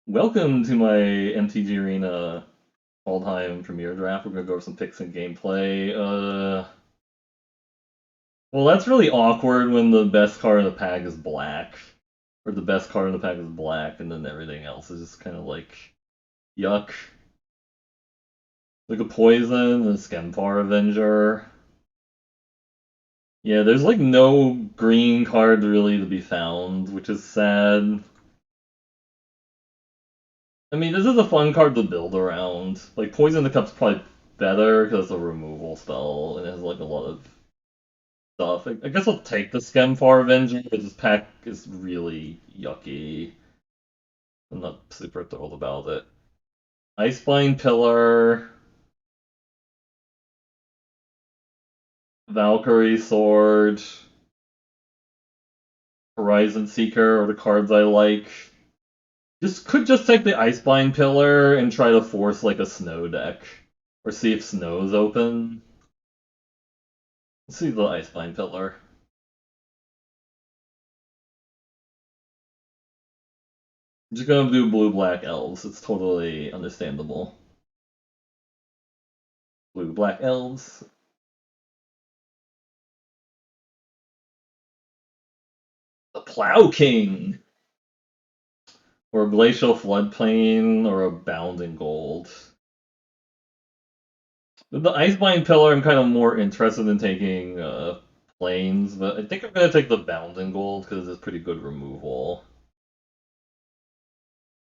Welcome to my MTG Arena Kaldheim Premier Draft. We're gonna go over some picks and gameplay. Well, that's really awkward when the best card in the pack is black, or the best card in the pack is black, and then everything else is just kind of like yuck. Like a poison, a Skemfar Avenger. Yeah, there's like no green card really to be found, which is sad. I mean, this is a fun card to build around. Like, Poison the Cup's probably better because it's a removal spell and it has like a lot of stuff. I guess I'll take the Skemfar Avenger, but this pack is really yucky. I'm not super thrilled about it. Icebind Pillar, Valkyrie Sword, Horizon Seeker are the cards I like. Could just take the Icebind Pillar and try to force like a snow deck. Or see if snow's open. Let's see the Icebind Pillar. I'm just gonna do blue-black elves. It's totally understandable. Blue-black elves. The Plow King! Or a Glacial Floodplain, or a Bounding Gold. With the Icebind Pillar, I'm kind of more interested in taking planes, but I think I'm gonna take the Bounding Gold because it's pretty good removal.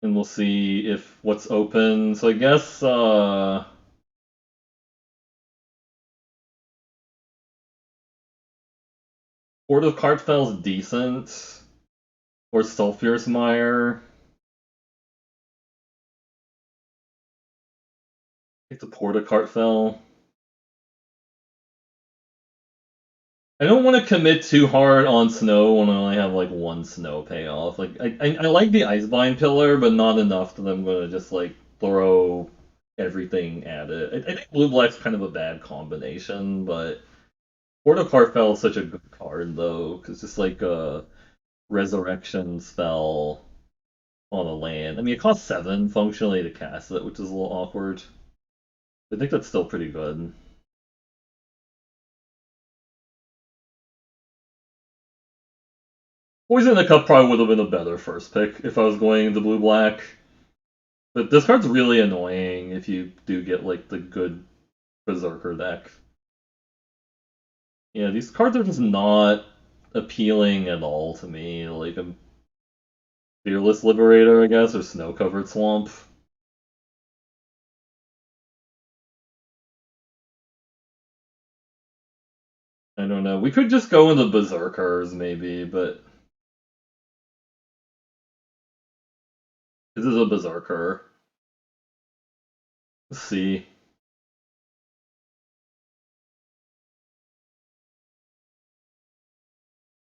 And we'll see if what's open. So I guess Port of Kartfel's decent. Or Sulfurous Mire. Take the Port of Kartfel. I don't want to commit too hard on snow when I only have like one snow payoff. Like I like the Icebind Pillar, but not enough that I'm gonna just like throw everything at it. I think blue black's kind of a bad combination, but Port of Kartfel is such a good card though, because it's like a resurrection spell on a land. I mean, it costs 7 functionally to cast it, which is a little awkward. I think that's still pretty good. Poison the Cup probably would have been a better first pick if I was going into blue black. But this card's really annoying if you do get like the good Berserker deck. Yeah, these cards are just not appealing at all to me. Like a Fearless Liberator, I guess, or Snow Covered Swamp. I don't know. We could just go into Berserkers maybe, but this is a Berserker. Let's see.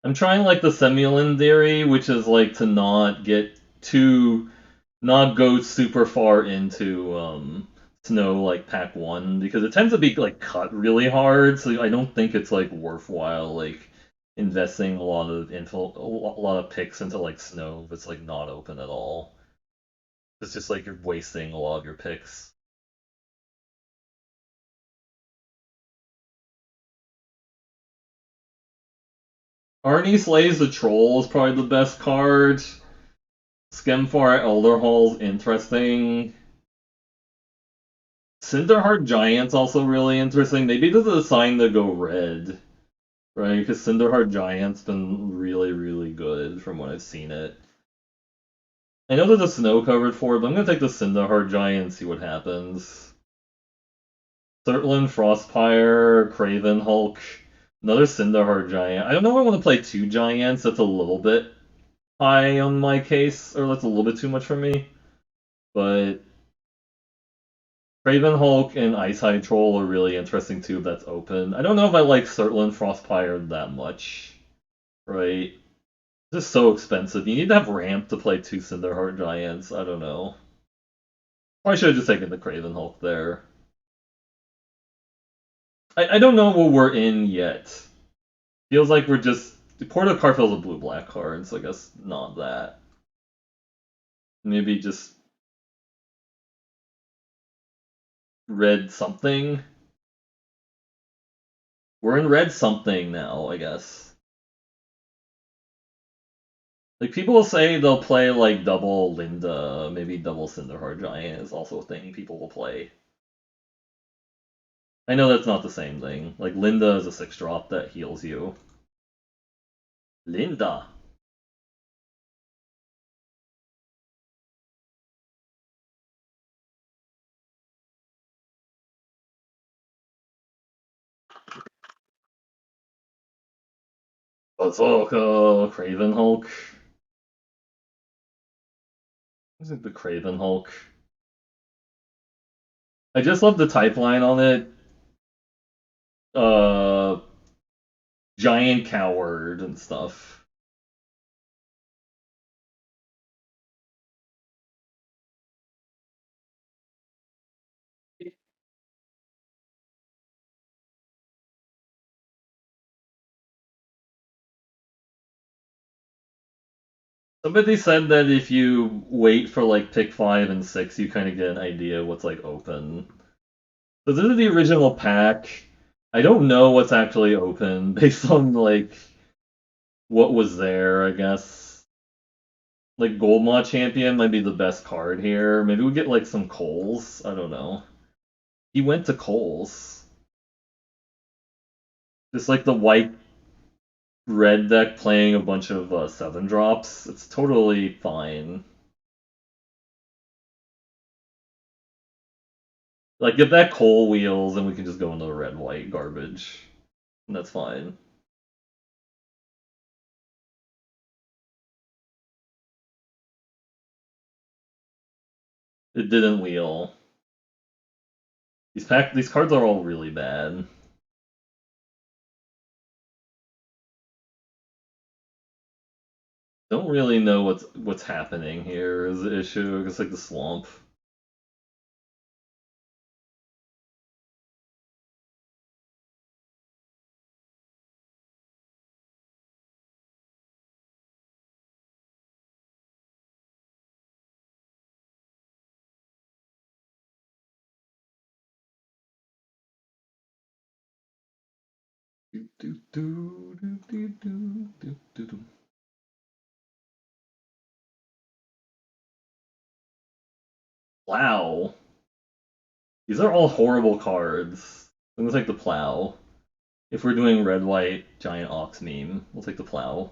I'm trying like the Semulin theory, which is like to not go super far into snow like pack 1 because it tends to be like cut really hard, so I don't think it's like worthwhile like investing a lot of a lot of picks into like snow if it's like not open at all. It's just like you're wasting a lot of your picks. Arnie Slays the Troll is probably the best card. Skemfar Elderhall's interesting. Cinderheart Giant's also really interesting. Maybe this is a sign to go red, right? Because Cinderheart Giant's been really, really good from what I've seen it. I know there's a snow covered for it, but I'm gonna take the Cinderheart Giant and see what happens. Surtland Frostpire, Craven Hulk, another Cinderheart Giant. I don't know if I want to play 2 Giants. That's a little bit high on my case, or that's a little bit too much for me. But Craven Hulk and Ice High Troll are really interesting too if that's open. I don't know if I like Surtland Frostpire that much, right? This is so expensive. You need to have ramp to play 2 Cinderheart Giants. I don't know. Probably should have just taken the Craven Hulk there. I don't know what we're in yet. Feels like we're just... Port of Karfel's a blue-black card, so I guess not that. Maybe just red something. We're in red something now, I guess. Like people say they'll play like double Linda, maybe double Cinderheart Giant is also a thing people will play. I know that's not the same thing. Like Linda is a 6-drop that heals you. Linda. Bazooka, Craven Hulk. This is the Craven Hulk. I just love the type line on it. Uh, Giant Coward and stuff. Somebody said that if you wait for like pick 5 and 6, you kind of get an idea what's like open. So this is the original pack. I don't know what's actually open based on like what was there, I guess. Like Goldmaw Champion might be the best card here. Maybe we get like some Coles. I don't know. He went to Coles. Just like the white red deck playing a bunch of 7-drops. It's totally fine. Like get that Cole wheels and we can just go into the red white garbage. And that's fine. It didn't wheel. These cards are all really bad. Don't really know what's happening here is the issue. It's like the swamp. Plow. These are all horrible cards. I'm gonna take the plow. If we're doing red white giant ox meme, we'll take the plow.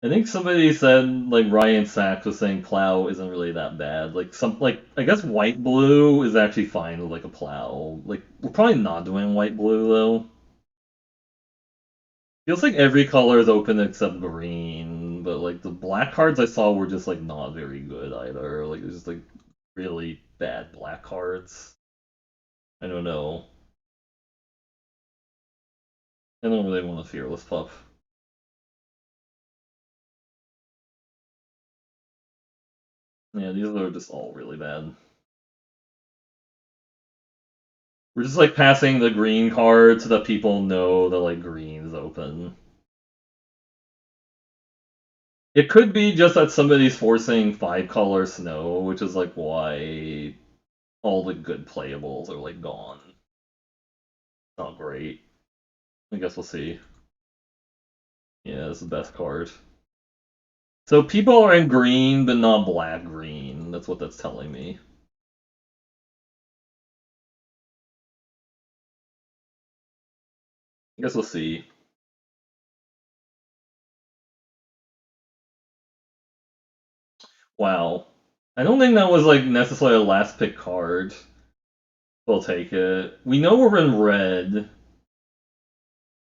I think somebody said like Ryan Sachs was saying plow isn't really that bad. Like I guess white blue is actually fine with like a plow. Like we're probably not doing white blue though. Feels like every color is open except green, but like the black cards I saw were just like not very good either. Like it's just like really bad black cards. I don't know. I don't really want a fearless pup. Yeah, these are just all really bad. We're just like passing the green card so that people know that like green is open. It could be just that somebody's forcing 5-color snow, which is like why all the good playables are like gone. Not great. I guess we'll see. Yeah, it's the best card. So people are in green, but not black green. That's what that's telling me. I guess we'll see. Wow. I don't think that was like necessarily a last pick card. We'll take it. We know we're in red.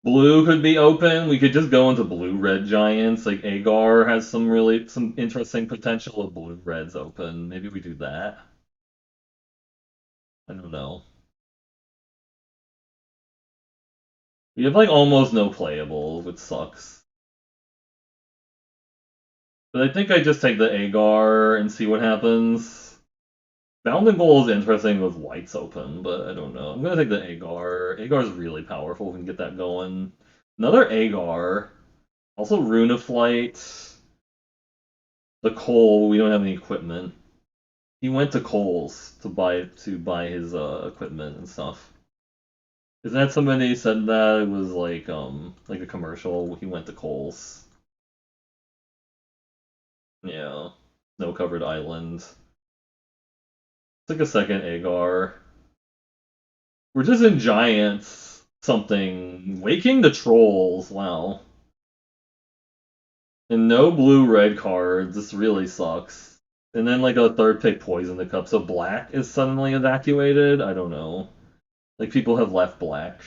Blue could be open. We could just go into blue-red giants. Like Aegar has some interesting potential if blue-red's open. Maybe we do that. I don't know. We have like almost no playable, which sucks. But I think I just take the Aegar and see what happens. Bounding Goal is interesting with whites open, but I don't know. I'm gonna take the Aegar. Aegar is really powerful. We can get that going. Another Aegar. Also Rune of Flight. The coal, we don't have any equipment. He went to Kohl's to buy his equipment and stuff. Isn't that somebody said that it was like a commercial? He went to Kohl's. Yeah. Snow covered island. It's like a second Aegar. We're just in giants something. Waking the trolls, wow. And no blue red cards. This really sucks. And then like a third pick poison the cup, so black is suddenly evacuated. I don't know. Like people have left black.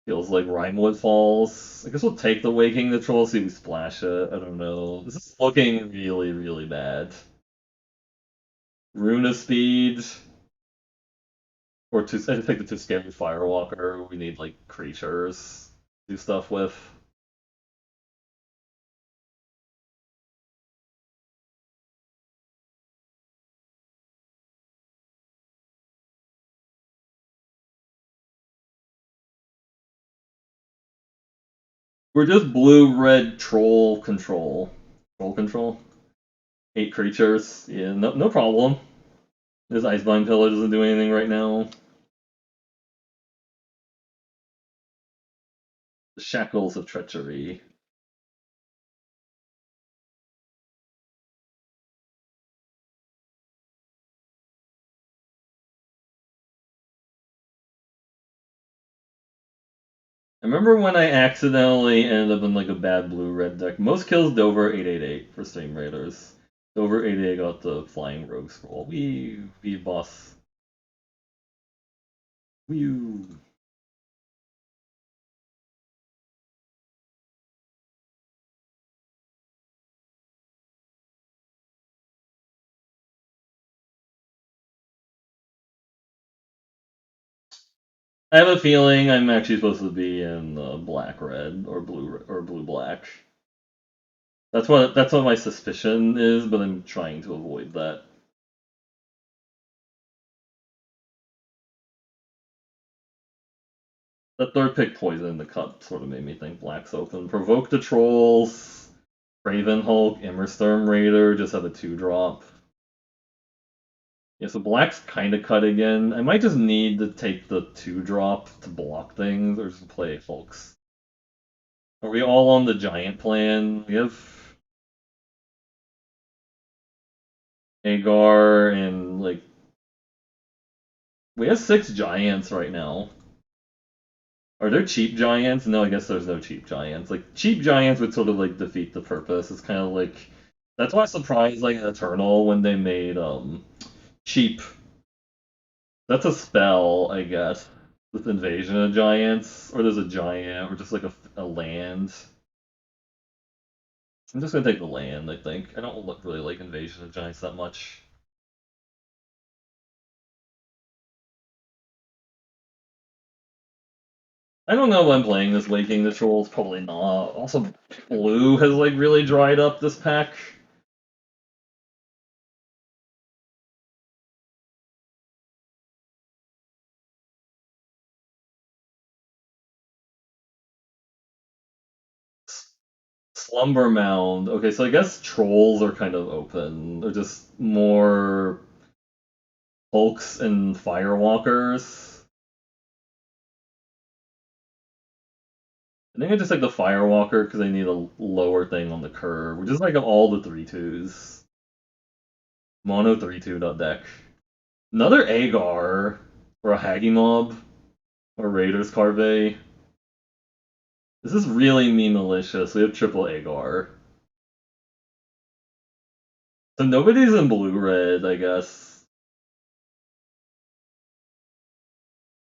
Feels like Rimewood falls. I guess we'll take the Waking the Troll, see if we splash it. I don't know. This is looking really, really bad. Rune of Speed. Or I take the two scary Firewalker. We need like creatures to do stuff with. We're just blue red troll control. Troll control. 8 creatures. Yeah, no problem. This Icebind Pillar doesn't do anything right now. The Shackles of Treachery. I remember when I accidentally ended up in like a bad blue red deck. Most kills Dover 888 for Stream Raiders. Dover 88 got the Flying Rogue Scroll. We boss. Wee. I have a feeling I'm actually supposed to be in black red or blue black. That's what my suspicion is, but I'm trying to avoid that. The third pick poison in the cup sort of made me think black's open. Provoke the trolls. Raven Hulk, Immerstorm Raider just have a 2-drop. Yeah, so black's kind of cut again. I might just need to take the 2-drop to block things, or just play Hulks. Are we all on the giant plan? We have Aegar and like we have 6 giants right now. Are there cheap giants? No, I guess there's no cheap giants. Like cheap giants would sort of like defeat the purpose. It's kind of like that's why I was surprised like Eternal when they made cheap. That's a spell, I guess. With Invasion of Giants, or there's a giant, or just like a land. I'm just gonna take the land, I think. I don't really like Invasion of Giants that much. I don't know if I'm playing this Waking the Trolls, probably not. Also, blue has like really dried up this pack. Slumber Mound. Okay, so I guess trolls are kind of open. They're just more Hulks and Firewalkers. I think I just like the Firewalker because I need a lower thing on the curve, which is like all the 3/2s. Mono 3/2 deck. Another Aegar or a Haggy Mob or Raiders Carve. This is really me malicious. We have triple Aegar. So nobody's in blue red, I guess.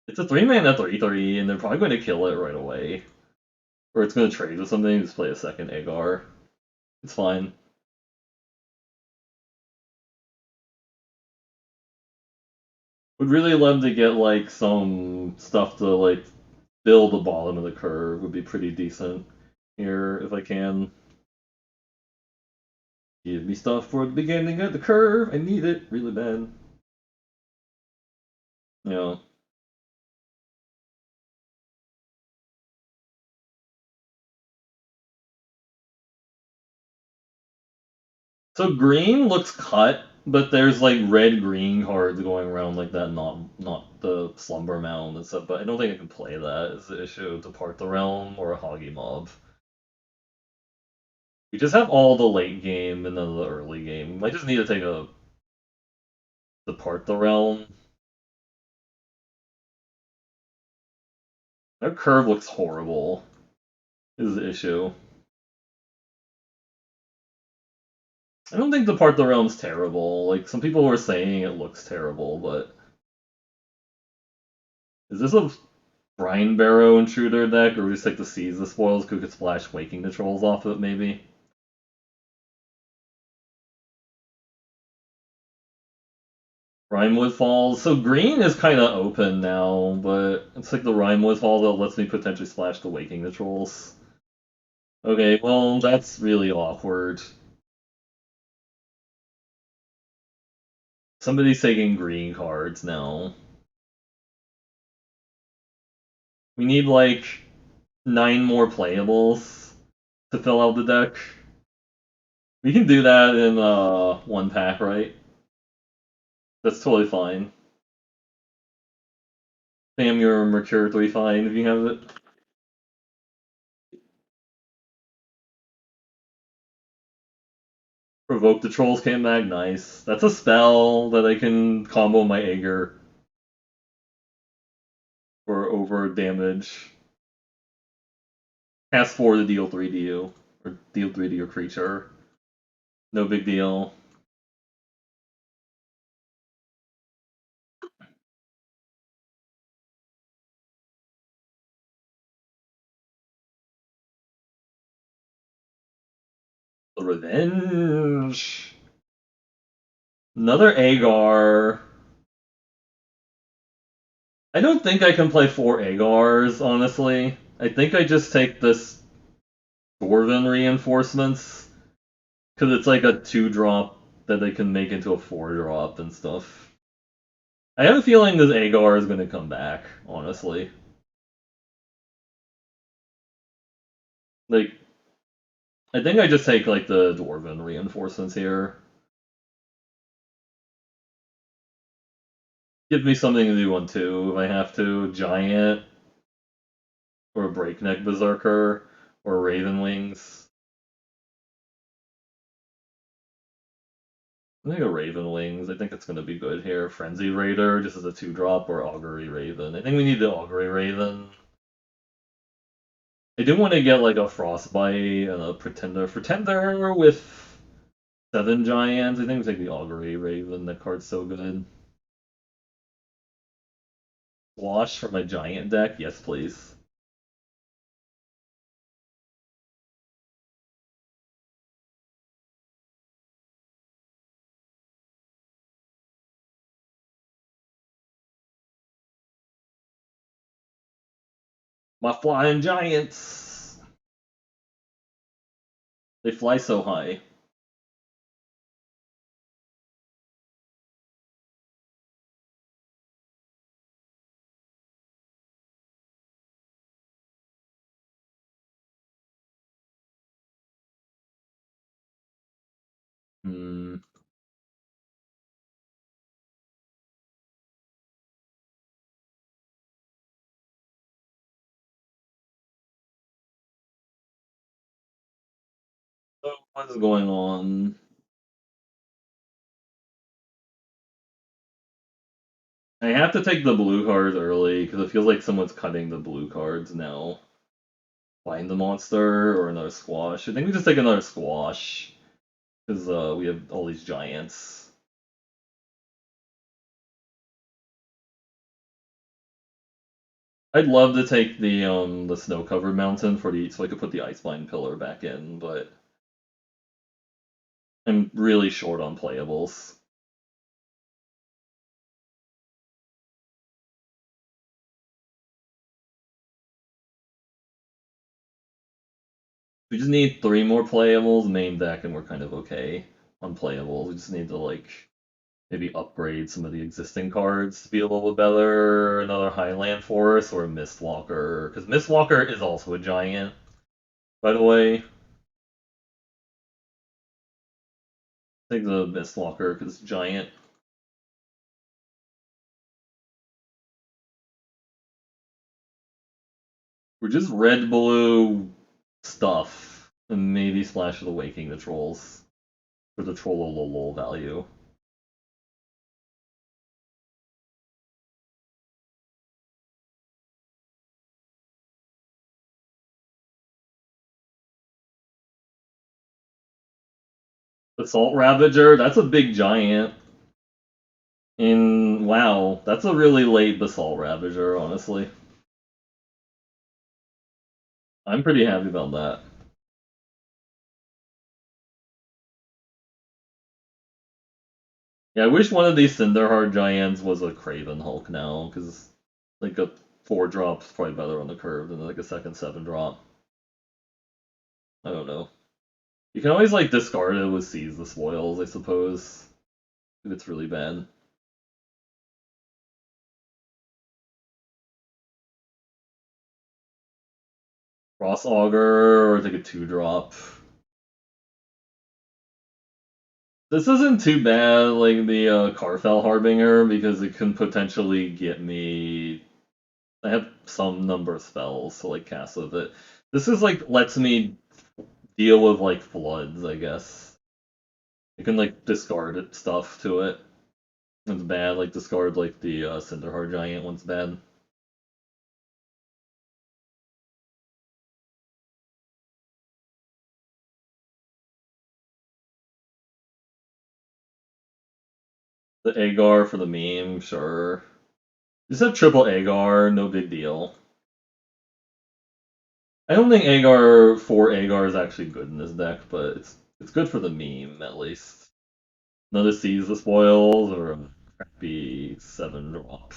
It's a 3-mana 3/3, and they're probably going to kill it right away. Or it's going to trade with something, just play a second Aegar. It's fine. Would really love to get like some stuff to like build the bottom of the curve. Would be pretty decent here if I can. Give me stuff for the beginning of the curve. I need it really bad. Yeah. So green looks cut, but there's like red green cards going around like that, not the Slumber Mound and stuff. But I don't think I can play that is the issue. Depart the Realm or a Hoggy Mob. You just have all the late game and then the early game. I just need to take a Depart the Realm. That curve looks horrible. Is the issue. I don't think Depart the Realm's terrible. Like some people were saying it looks terrible, but is this a Brine Barrow Intruder deck, or we just take the Seize the Spoils, Cook it Splash, Waking the Trolls off of it maybe? Rimewood Falls. So green is kind of open now, but it's like the Rimewood Falls that lets me potentially splash the Waking the Trolls. Okay, well, that's really awkward. Somebody's taking green cards now. We need like 9 more playables to fill out the deck. We can do that in one pack, right? That's totally fine. Spam your Mercure 3 fine if you have it. Provoke the Trolls came back, nice. That's a spell that I can combo my Aegar for over damage. Cast 4 to deal 3 to you, or deal 3 to your creature. No big deal. The Revenge. Another Aegar. I don't think I can play 4 Aegars, honestly. I think I just take this Dwarven Reinforcements, because it's like a 2-drop that they can make into a 4-drop and stuff. I have a feeling this Aegar is going to come back, honestly. Like, I think I just take like the Dwarven Reinforcements here. Give me something to do on 2 if I have to. Giant, or a Breakneck Berserker, or Raven Wings. I think a Raven Wings. I think it's going to be good here. Frenzy Raider, just as a 2-drop, or Augury Raven. I think we need the Augury Raven. I do want to get like a Frostbite and a Pretender with 7 Giants. I think we take the Augury Raven. That card's so good. Wash for my Giant deck? Yes, please. My Flying Giants! They fly so high. Hmm. So, what's going on? I have to take the blue cards early because it feels like someone's cutting the blue cards now. Find the monster or another squash. I think we just take another squash because we have all these giants. I'd love to take the snow covered mountain for the so I could put the icebind pillar back in, but I'm really short on playables. We just need 3 more playables main deck, and we're kind of okay on playables. We just need to like maybe upgrade some of the existing cards to be a little bit better. Another Highland Forest or a Mistwalker, because Mistwalker is also a giant, by the way. Take the Mistwalker because it's giant. We're just red blue stuff, and maybe Splash of the Waking the Trolls for the Trollolol value. Assault Ravager, that's a big giant. And wow, that's a really late Basalt Ravager, honestly. I'm pretty happy about that. Yeah, I wish one of these Cinderheart Giants was a Craven Hulk now, because like a 4-drop is probably better on the curve than like a second 7-drop. I don't know. You can always like discard it with Seize the Spoils, I suppose, if it's really bad. Cross Augur or take a 2-drop. This isn't too bad, like the Carfell Harbinger, because it can potentially get me. I have some number of spells to like cast with it. This is like lets me deal with like floods, I guess. You can like discard stuff to it. It's bad, like discard like the Cinderheart Giant one's bad. The Aegar for the meme, sure. Just have triple Aegar, no big deal. I don't think Aegar for Aegar is actually good in this deck, but it's good for the meme at least. Another Seize the Spoils or a crappy 7-drop.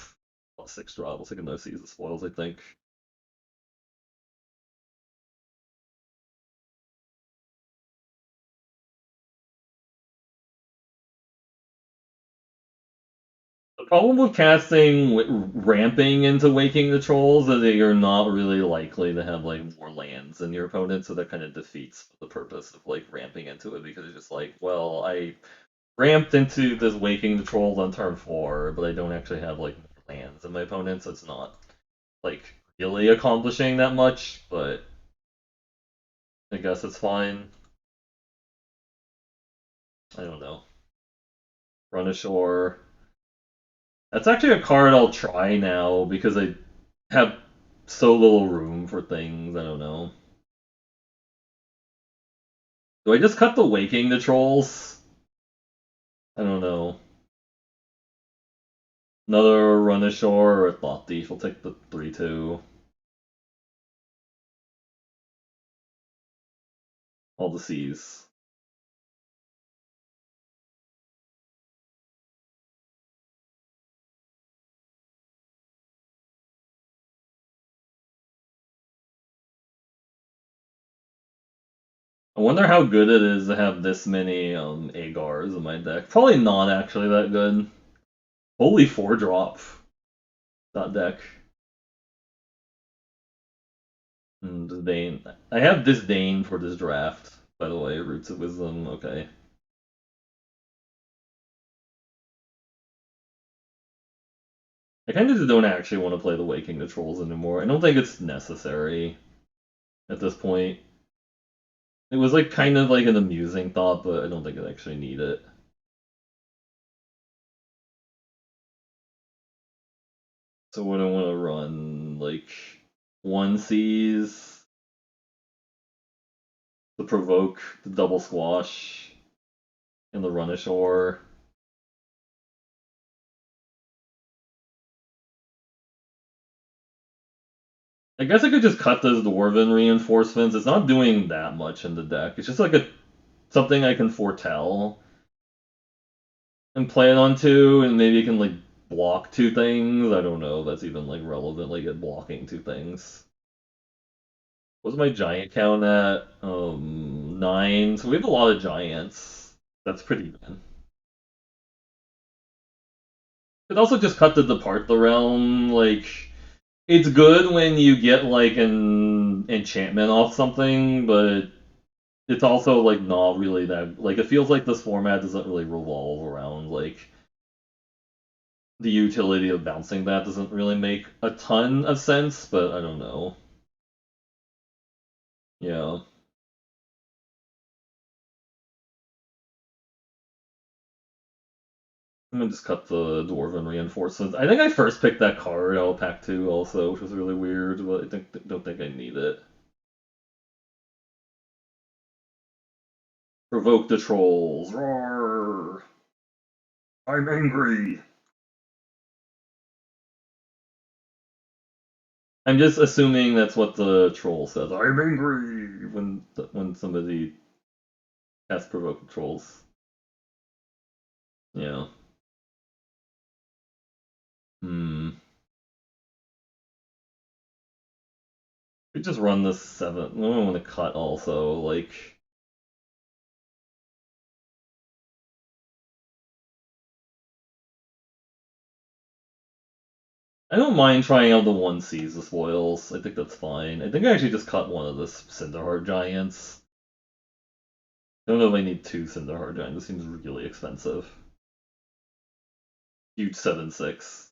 6-drop. I'll take another Seize the Spoils, I think. The problem with casting ramping into Waking the Trolls is that you're not really likely to have like more lands than your opponent, so that kind of defeats the purpose of like ramping into it because it's just like, well, I ramped into this Waking the Trolls on turn 4, but I don't actually have like lands in my opponent, so it's not like really accomplishing that much, but I guess it's fine. I don't know. Run ashore. That's actually a card I'll try now because I have so little room for things. I don't know. Do I just cut the Waking the Trolls? I don't know. Another Run ashore or a Thought Thief. I'll take the 3/2. All the Seas. I wonder how good it is to have this many Aegars in my deck. Probably not actually that good. Holy 4-drop. That deck. Disdain. I have Disdain for this draft, by the way. Roots of Wisdom, okay. I kind of just don't actually want to play the Waking the Trolls anymore. I don't think it's necessary at this point. It was like kind of like an amusing thought, but I don't think I actually need it. So what I want to run, like, 1 Cs, the Provoke, the Double Squash, and the Run ashore. I guess I could just cut those Dwarven reinforcements. It's not doing that much in the deck. It's just like something I can foretell and plan on to, and maybe you can like block 2 things. I don't know if that's even like relevant, like blocking 2 things. What's my giant count at? 9. So we have a lot of giants. That's pretty good. Could also just cut to Depart the Realm. Like, it's good when you get like an enchantment off something, but it's also like not really that like it feels like this format doesn't really revolve around like the utility of bouncing that doesn't really make a ton of sense, but I don't know. Yeah. I'm gonna just cut the Dwarven reinforcements. I think I first picked that card out of pack 2 also, which was really weird, but don't think I need it. Provoke the trolls. Roar! I'm angry. I'm just assuming that's what the troll says. I'm angry when somebody has provoked the trolls. Yeah. Hmm. We just run this 7. I don't want to cut also. Like, I don't mind trying out the 1Cs, the spoils. I think that's fine. I think I actually just cut one of the Cinderheart Giants. I don't know if I need 2 Cinderheart Giants. This seems really expensive. Huge 7/6.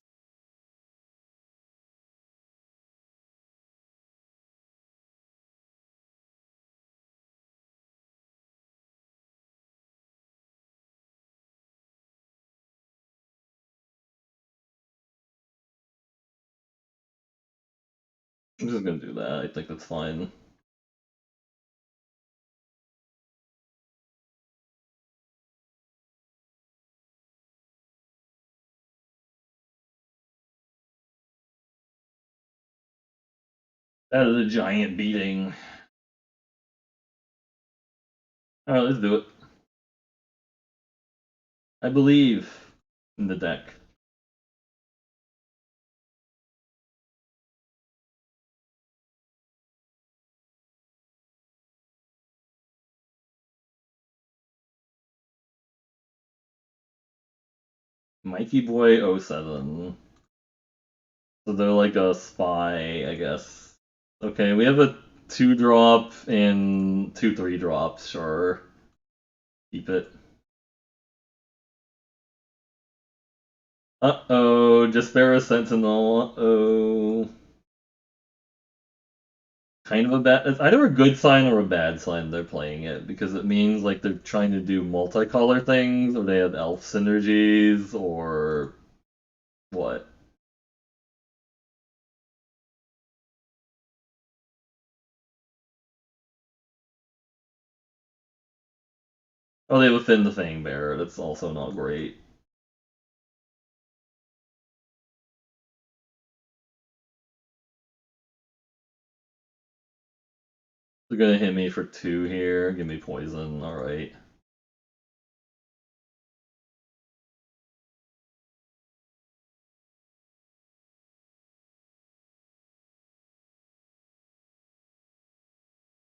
I'm just gonna do that. I think that's fine. That is a giant beating. Alright, let's do it. I believe in the deck. Mikey Boy 07. So they're like a spy, I guess. Okay, we have a 2-drop and 2 3-drops, sure. Keep it. Uh-oh, Jaspera Sentinel, uh-oh. Kind of a bad... It's either a good sign or a bad sign they're playing it, because it means like they're trying to do multicolor things, or they have elf synergies, or... what? Oh, they have a Finn the Fangbearer, that's also not great. They're gonna hit me for 2 here, give me poison, alright.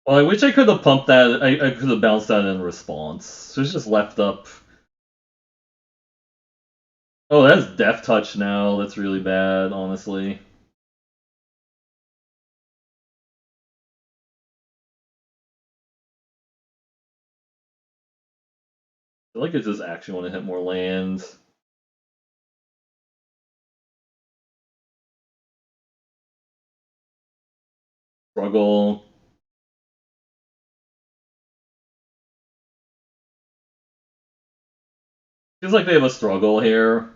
Well, I wish I could have pumped that. I could have bounced that in response. So it's just left up. Oh, that's Death Touch now. That's really bad, honestly. I feel like I just actually want to hit more lands. Struggle. Feels like they have a struggle here.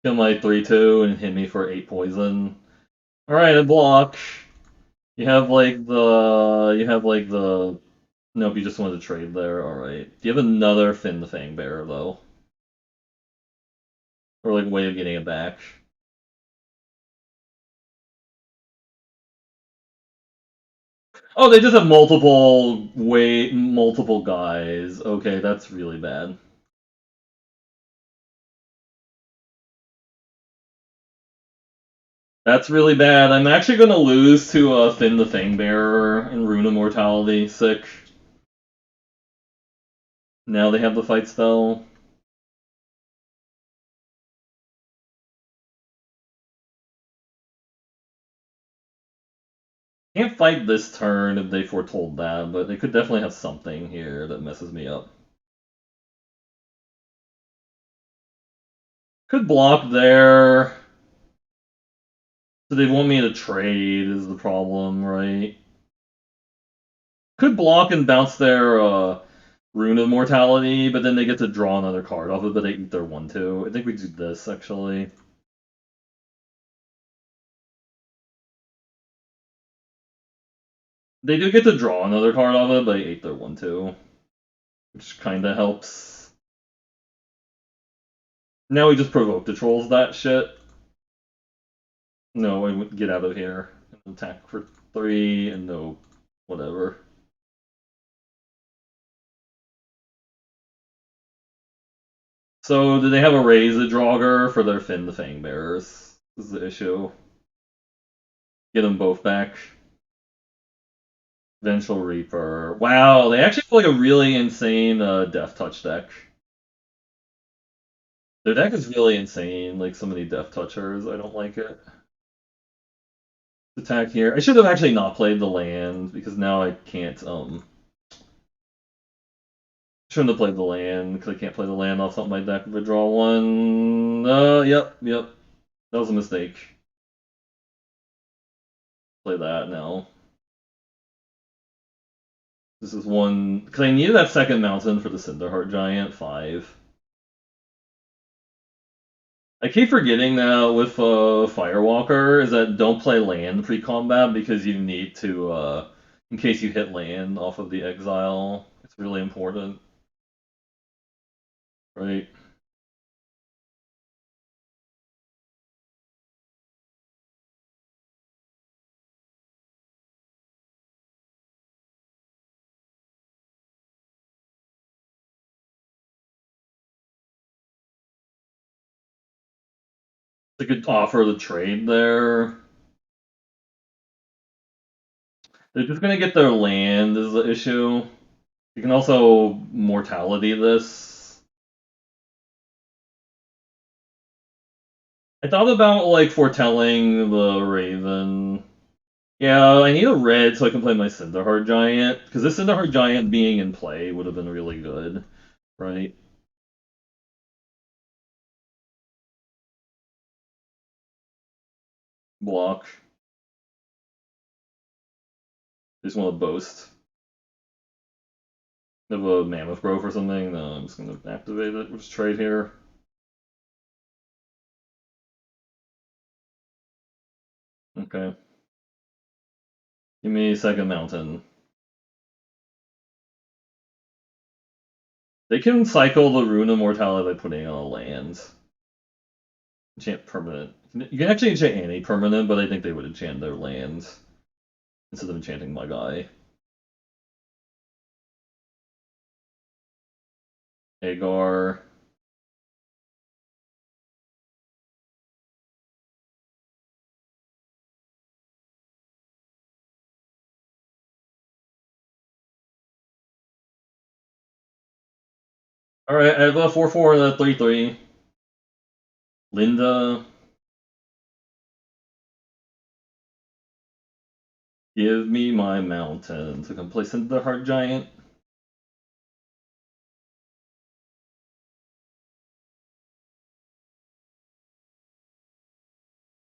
Kill my 3/2 and hit me for 8 poison. Alright, a block. You have like the. You have like the. Nope, you just wanted to trade there. Alright. Do you have another Finn the Fangbearer, though? Or like way of getting it back? Oh, they just have multiple guys. Okay, that's really bad. That's really bad. I'm actually gonna lose to Finn the Fangbearer and Rune Immortality. Sick. Now they have the fight spell. Can't fight this turn if they foretold that, but they could definitely have something here that messes me up. Could block there. So they want me to trade is the problem, right? Could block and bounce their Rune of Mortality, but then they get to draw another card off it, but they eat their 1-2. I think we do this, actually. They do get to draw another card off it, but they ate their 1-2. Which kinda helps. Now we just provoke the trolls that shit. No, I would get out of here. Attack for 3, and no, whatever. So, do they have a raise a Draugr for their Finn the Fangbearers? This is the issue. Get them both back. Vengeful Reaper. Wow, they actually have like a really insane Death Touch deck. Their deck is really insane, like so many Death Touchers. I don't like it. Attack here. I should have actually not played the land because now I can't. Shouldn't have played the land because I can't play the land off something like that. If I draw one. Yep. That was a mistake. Play that now. This is one because I needed that second mountain for the Cinderheart Giant 5. I keep forgetting that with Firewalker is that don't play land pre-combat because you need to in case you hit land off of the exile. It's really important, right? They could offer the trade there. They're just gonna get their land is the issue. You can also mortality this. I thought about like foretelling the Raven. Yeah, I need a red so I can play my Cinderheart Giant because this Cinderheart Giant being in play would have been really good, right? Block. Just want to boast. Have a Mammoth Growth or something. No, I'm just gonna activate it. We'll just trade here. Okay. Give me second mountain. They can cycle the Rune of Mortality by putting on a land. Enchant permanent. You can actually enchant any permanent, but I think they would enchant their lands instead of enchanting my guy. Aegar. Alright, I have a 4/4 and a 3/3. Linda. Give me my mountain to complacent the Heart Giant.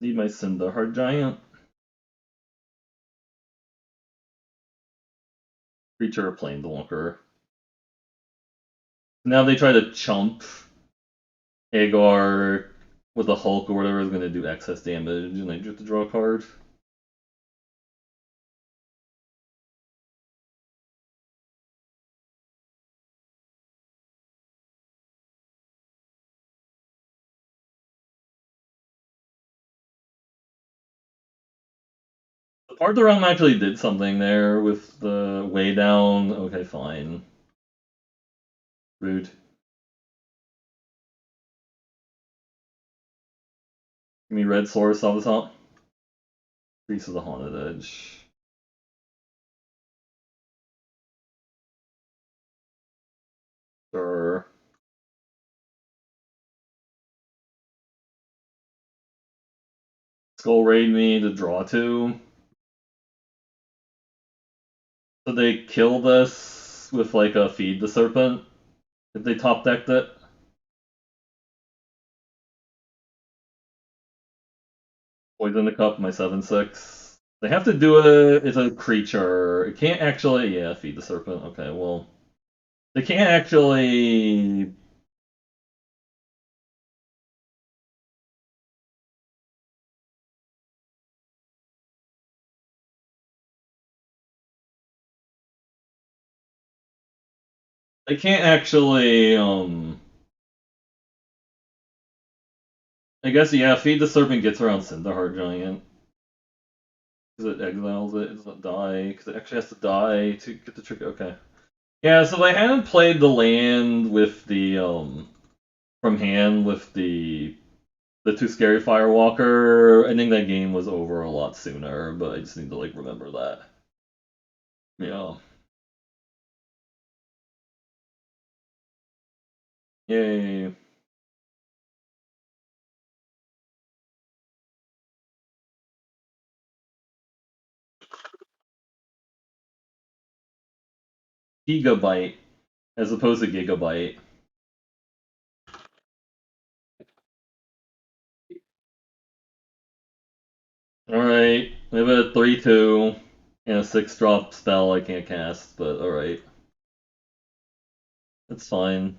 Need my Cinder Heart Giant. Creature Planeswalker. Now they try to chump Aegar with a Hulk or whatever is going to do excess damage, and I have to draw a card. The part realm actually did something there with the way down. Okay, fine. Rude. Give me red source off the top. Priest of the Haunted Edge. Sure. Skull raid me to draw 2. So they kill this with like a feed the serpent if they top decked it. Poison the cup, my 7/6. They have to do it as a creature. It can't actually, yeah, feed the serpent. Okay, well, they can't actually. They can't actually. I guess yeah. Feed the serpent gets around Cinderheart Giant because it exiles it. It doesn't die because it actually has to die to get the trick. Okay. Yeah. So they hadn't played the land with the from hand with the too scary Firewalker. I think that game was over a lot sooner, but I just need to like remember that. Yeah. Yay. Gigabyte as opposed to gigabyte. Alright. We have a 3/2 and a 6-drop spell I can't cast, but alright. It's fine.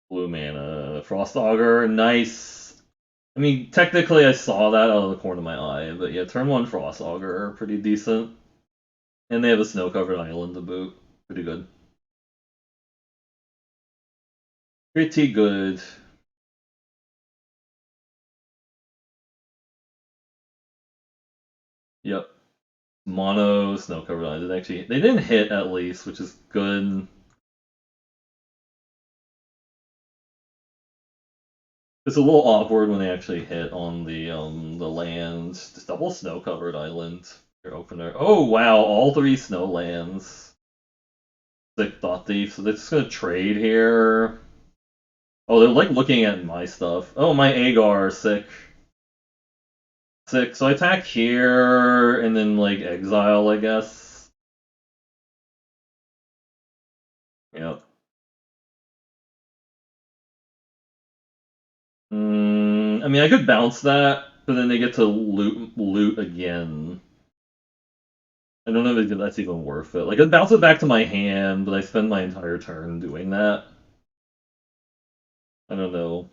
Blue mana. Frost Augur, nice. I mean, technically I saw that out of the corner of my eye, but yeah, turn 1 Frost Augur, pretty decent. And they have a snow-covered island to boot. Pretty good. Pretty good. Yep. Mono snow-covered island. They didn't hit at least, which is good. It's a little awkward when they actually hit on the land. Just double snow covered island. Your opener. Oh wow, all 3 snow lands. Sick thought thief. So they're just gonna trade here. Oh, they're like looking at my stuff. Oh, my Aegar, sick. Sick. So I attack here and then like exile, I guess. Yep. I mean, I could bounce that, but then they get to loot again. I don't know if that's even worth it. Like, I'd bounce it back to my hand, but I spend my entire turn doing that. I don't know.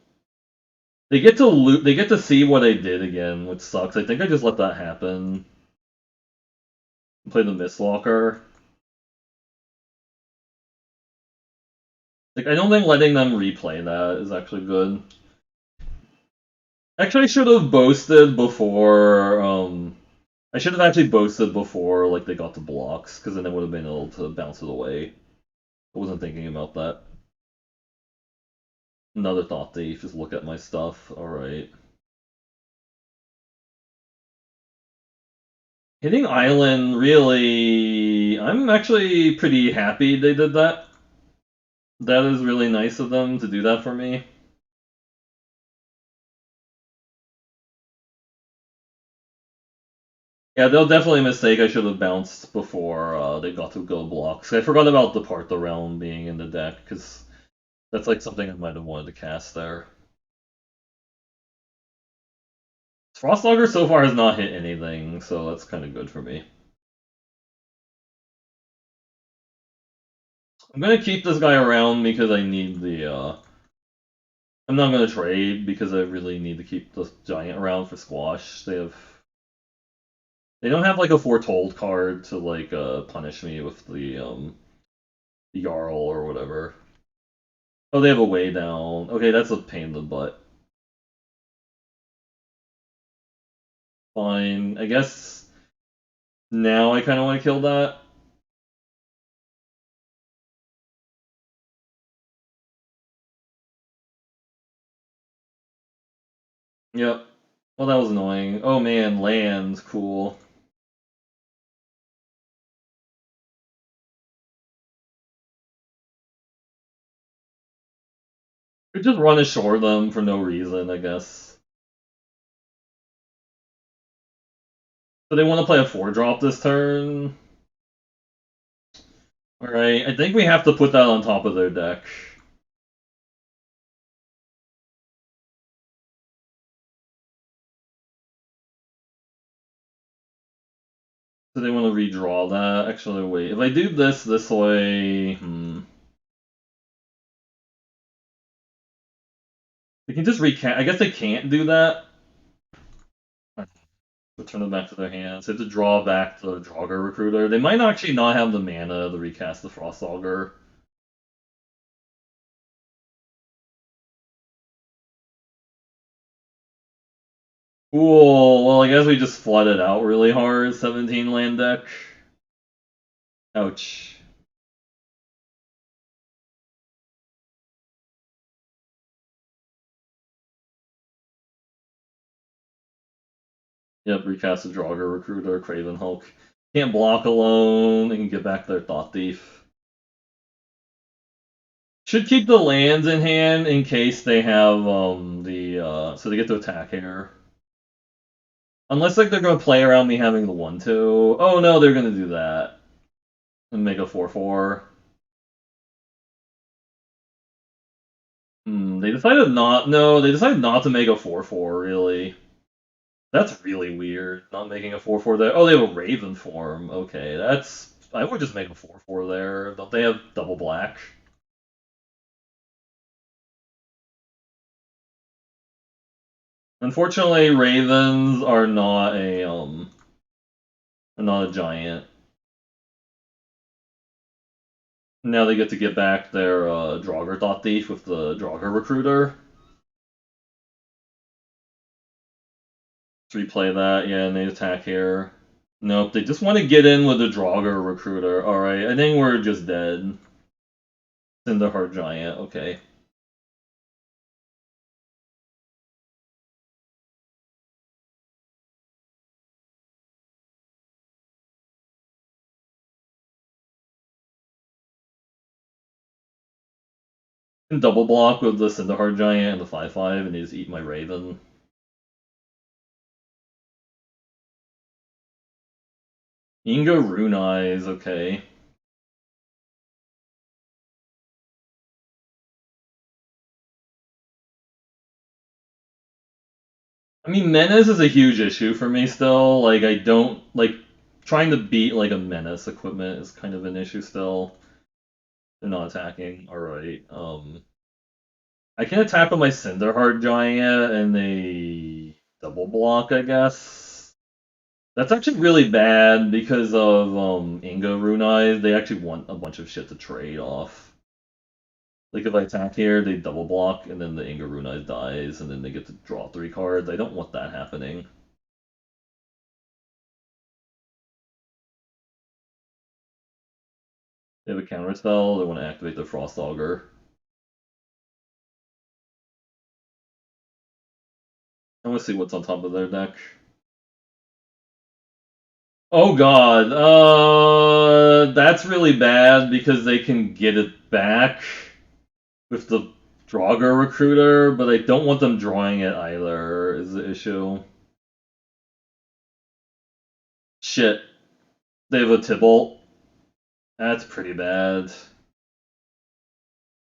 They get to loot. They get to see what I did again, which sucks. I think I just let that happen. Play the Mistwalker. Like, I don't think letting them replay that is actually good. Actually, I should have boasted before. I should have actually boasted before, like they got the blocks, because then I would have been able to bounce it away. I wasn't thinking about that. Another thought thief. Just look at my stuff. All right. Hitting Island, really, I'm actually pretty happy they did that. That is really nice of them to do that for me. Yeah, they'll definitely a mistake. I should have bounced before they got to go blocks. I forgot about Depart the Realm being in the deck, because that's like something I might have wanted to cast there. Frostlogger so far has not hit anything, so that's kind of good for me. I'm gonna keep this guy around because I need the. I'm not gonna trade because I really need to keep this giant around for squash. They don't have like a foretold card to like punish me with the Jarl or whatever. Oh, they have a way down. Okay, that's a pain in the butt. Fine. I guess now I kind of want to kill that. Yep. Well, that was annoying. Oh man, land. Cool. Could just run ashore them for no reason, I guess. So they want to play a 4-drop this turn. Alright, I think we have to put that on top of their deck. So they want to redraw that. Actually, wait. If I do this way... They can just recast. I guess they can't do that. Return them back to their hands. They have to draw back the Draugr Recruiter. They might actually not have the mana to recast the Frost Augur. Cool. Well, I guess we just flooded out really hard. 17 land deck. Ouch. Yep, recast the Draugr Recruiter, Craven Hulk. Can't block alone. They can get back their Thought Thief. Should keep the lands in hand in case they have so they get to attack here. Unless like they're gonna play around me having the 1/2. Oh no, they're gonna do that. And make a 4/4. They decided not. No, they decided not to make a 4/4. Really, that's really weird. Not making a 4/4 there. Oh, they have a Raven form. Okay, that's. I would just make a 4/4 there. Don't they have double black? Unfortunately, Ravens are not a giant. Now they get to get back their Draugr Thought Thief with the Draugr Recruiter. Let's replay that. Yeah, and they attack here. Nope, they just want to get in with the Draugr Recruiter. Alright, I think we're just dead. Cinderheart Giant, okay. And double block with the Cinderheart Giant and the 5/5 and they just eat my Raven. Ingo Rune Eyes, okay. I mean, Menace is a huge issue for me still. Like, I don't, like, trying to beat, like, a Menace equipment is kind of an issue still. They're not attacking, alright. I can attack with my Cinderheart Giant and they double block, I guess. That's actually really bad because of Ingo Rune Eyes. They actually want a bunch of shit to trade off. Like if I attack here, they double block, and then the Inga Rune Eyes dies, and then they get to draw 3 cards. I don't want that happening. They have a counter spell. They want to activate the Frost Augur. I want to see what's on top of their deck. Oh god, that's really bad because they can get it back with the Draugr Recruiter, but I don't want them drawing it either, is the issue. Shit. They have a Tibalt. That's pretty bad.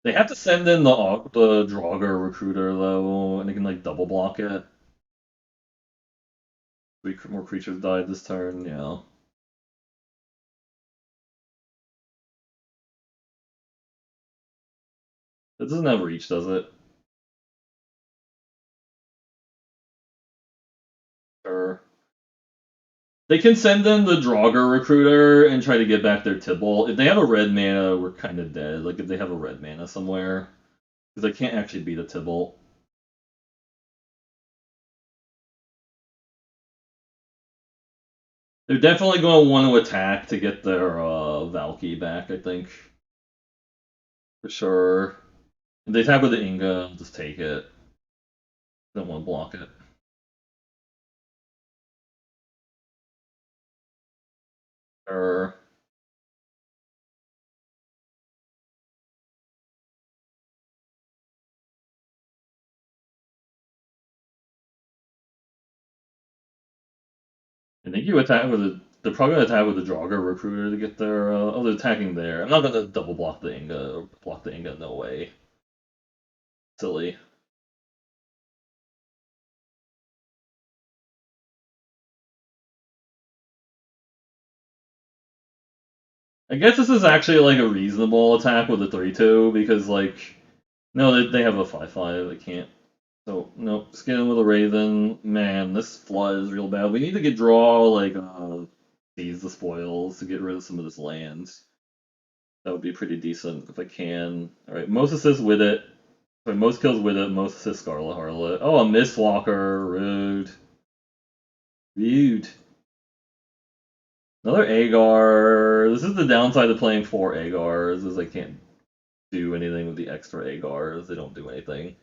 They have to send in the Draugr Recruiter, though, and they can, like, double block it. 3 more creatures died this turn, yeah. It doesn't have reach, does it? Sure. They can send in the Draugr Recruiter and try to get back their Tibalt. If they have a red mana, we're kind of dead. Like, if they have a red mana somewhere. Because I can't actually beat a Tibalt. They're definitely going to want to attack to get their Valky back, I think. For sure. If they attack with the Inga, I'll just take it. Don't want to block it. Sure. think you attack with a. They're probably gonna attack with the Draugr Recruiter to get their. Oh, they're attacking there. I'm not gonna double block the Inga. Or block the Inga. No way. Silly. I guess this is actually like a reasonable attack with a 3/2 because like no, they have a 5/5. They can't. So no, skin with a Raven. Man, this flood is real bad. We need to get draw like seize the spoils to get rid of some of this land. That would be pretty decent if I can. All right, most assists with it. Sorry, most kills with it. Most assists Scarlet Harlot. Oh, a Mistwalker. Rude. Rude. Another Aegar. This is the downside of playing 4 Aegars, is I can't do anything with the extra Aegars. They don't do anything.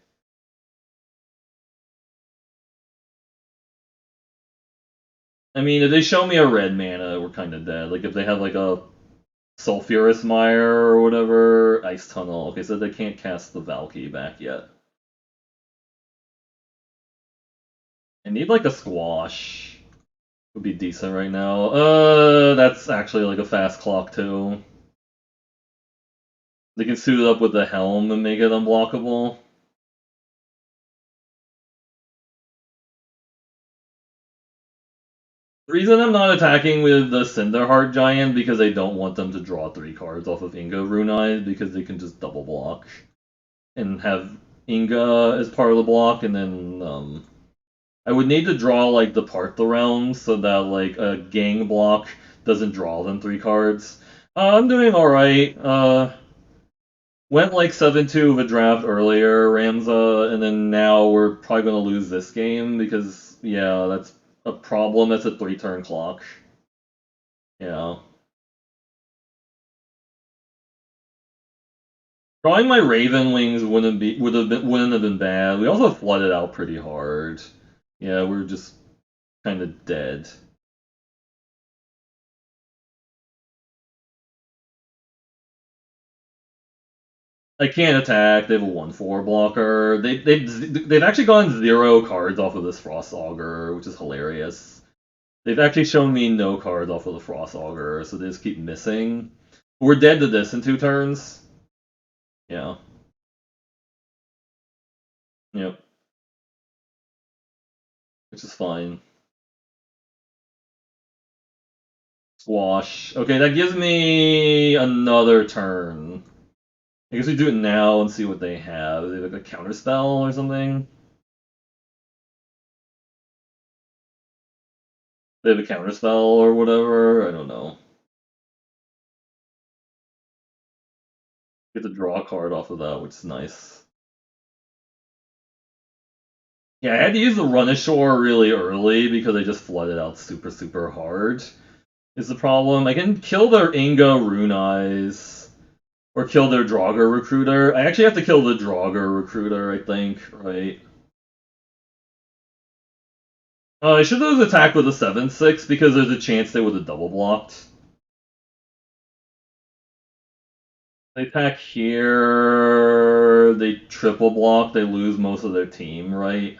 I mean, if they show me a red mana, we're kind of dead. Like, if they have, like, a Sulphurous Mire or whatever, Ice Tunnel. Okay, so they can't cast the Valky back yet. I need, like, a Squash. Would be decent right now. That's actually, like, a fast clock, too. They can suit it up with the Helm and make it unblockable. The reason I'm not attacking with the Cinderheart Giant because they don't want them to draw 3 cards off of Inga Rune Eyes because they can just double block and have Inga as part of the block, and then I would need to draw like Depart the Realms so that like a gang block doesn't draw them 3 cards. I'm doing alright. Went like 7-2 of a draft earlier, Ramza, and then now we're probably gonna lose this game because yeah, that's a problem. That's a 3-turn clock. Yeah. Drawing my Raven Wings wouldn't have been bad. We also flooded out pretty hard. Yeah, we're just kind of dead. I can't attack. They have a 1/4 blocker. They've actually gone 0 cards off of this Frost Augur, which is hilarious. They've actually shown me no cards off of the Frost Augur, so they just keep missing. We're dead to this in 2 turns. Yeah. Yep. Which is fine. Squash. Okay, that gives me another turn. I guess we do it now and see what they have. They have like a counter spell or something. They have a counter spell or whatever. I don't know. Get to draw a card off of that, which is nice. Yeah, I had to use the Run Ashore really early because I just flooded out super hard. Is the problem. I can kill their Inga Rune Eyes. Or kill their Draugr Recruiter. I actually have to kill the Draugr Recruiter, I think, right? I should have attacked with a 7/6 because there's a chance they would have double blocked. They attack here, they triple block, they lose most of their team, right?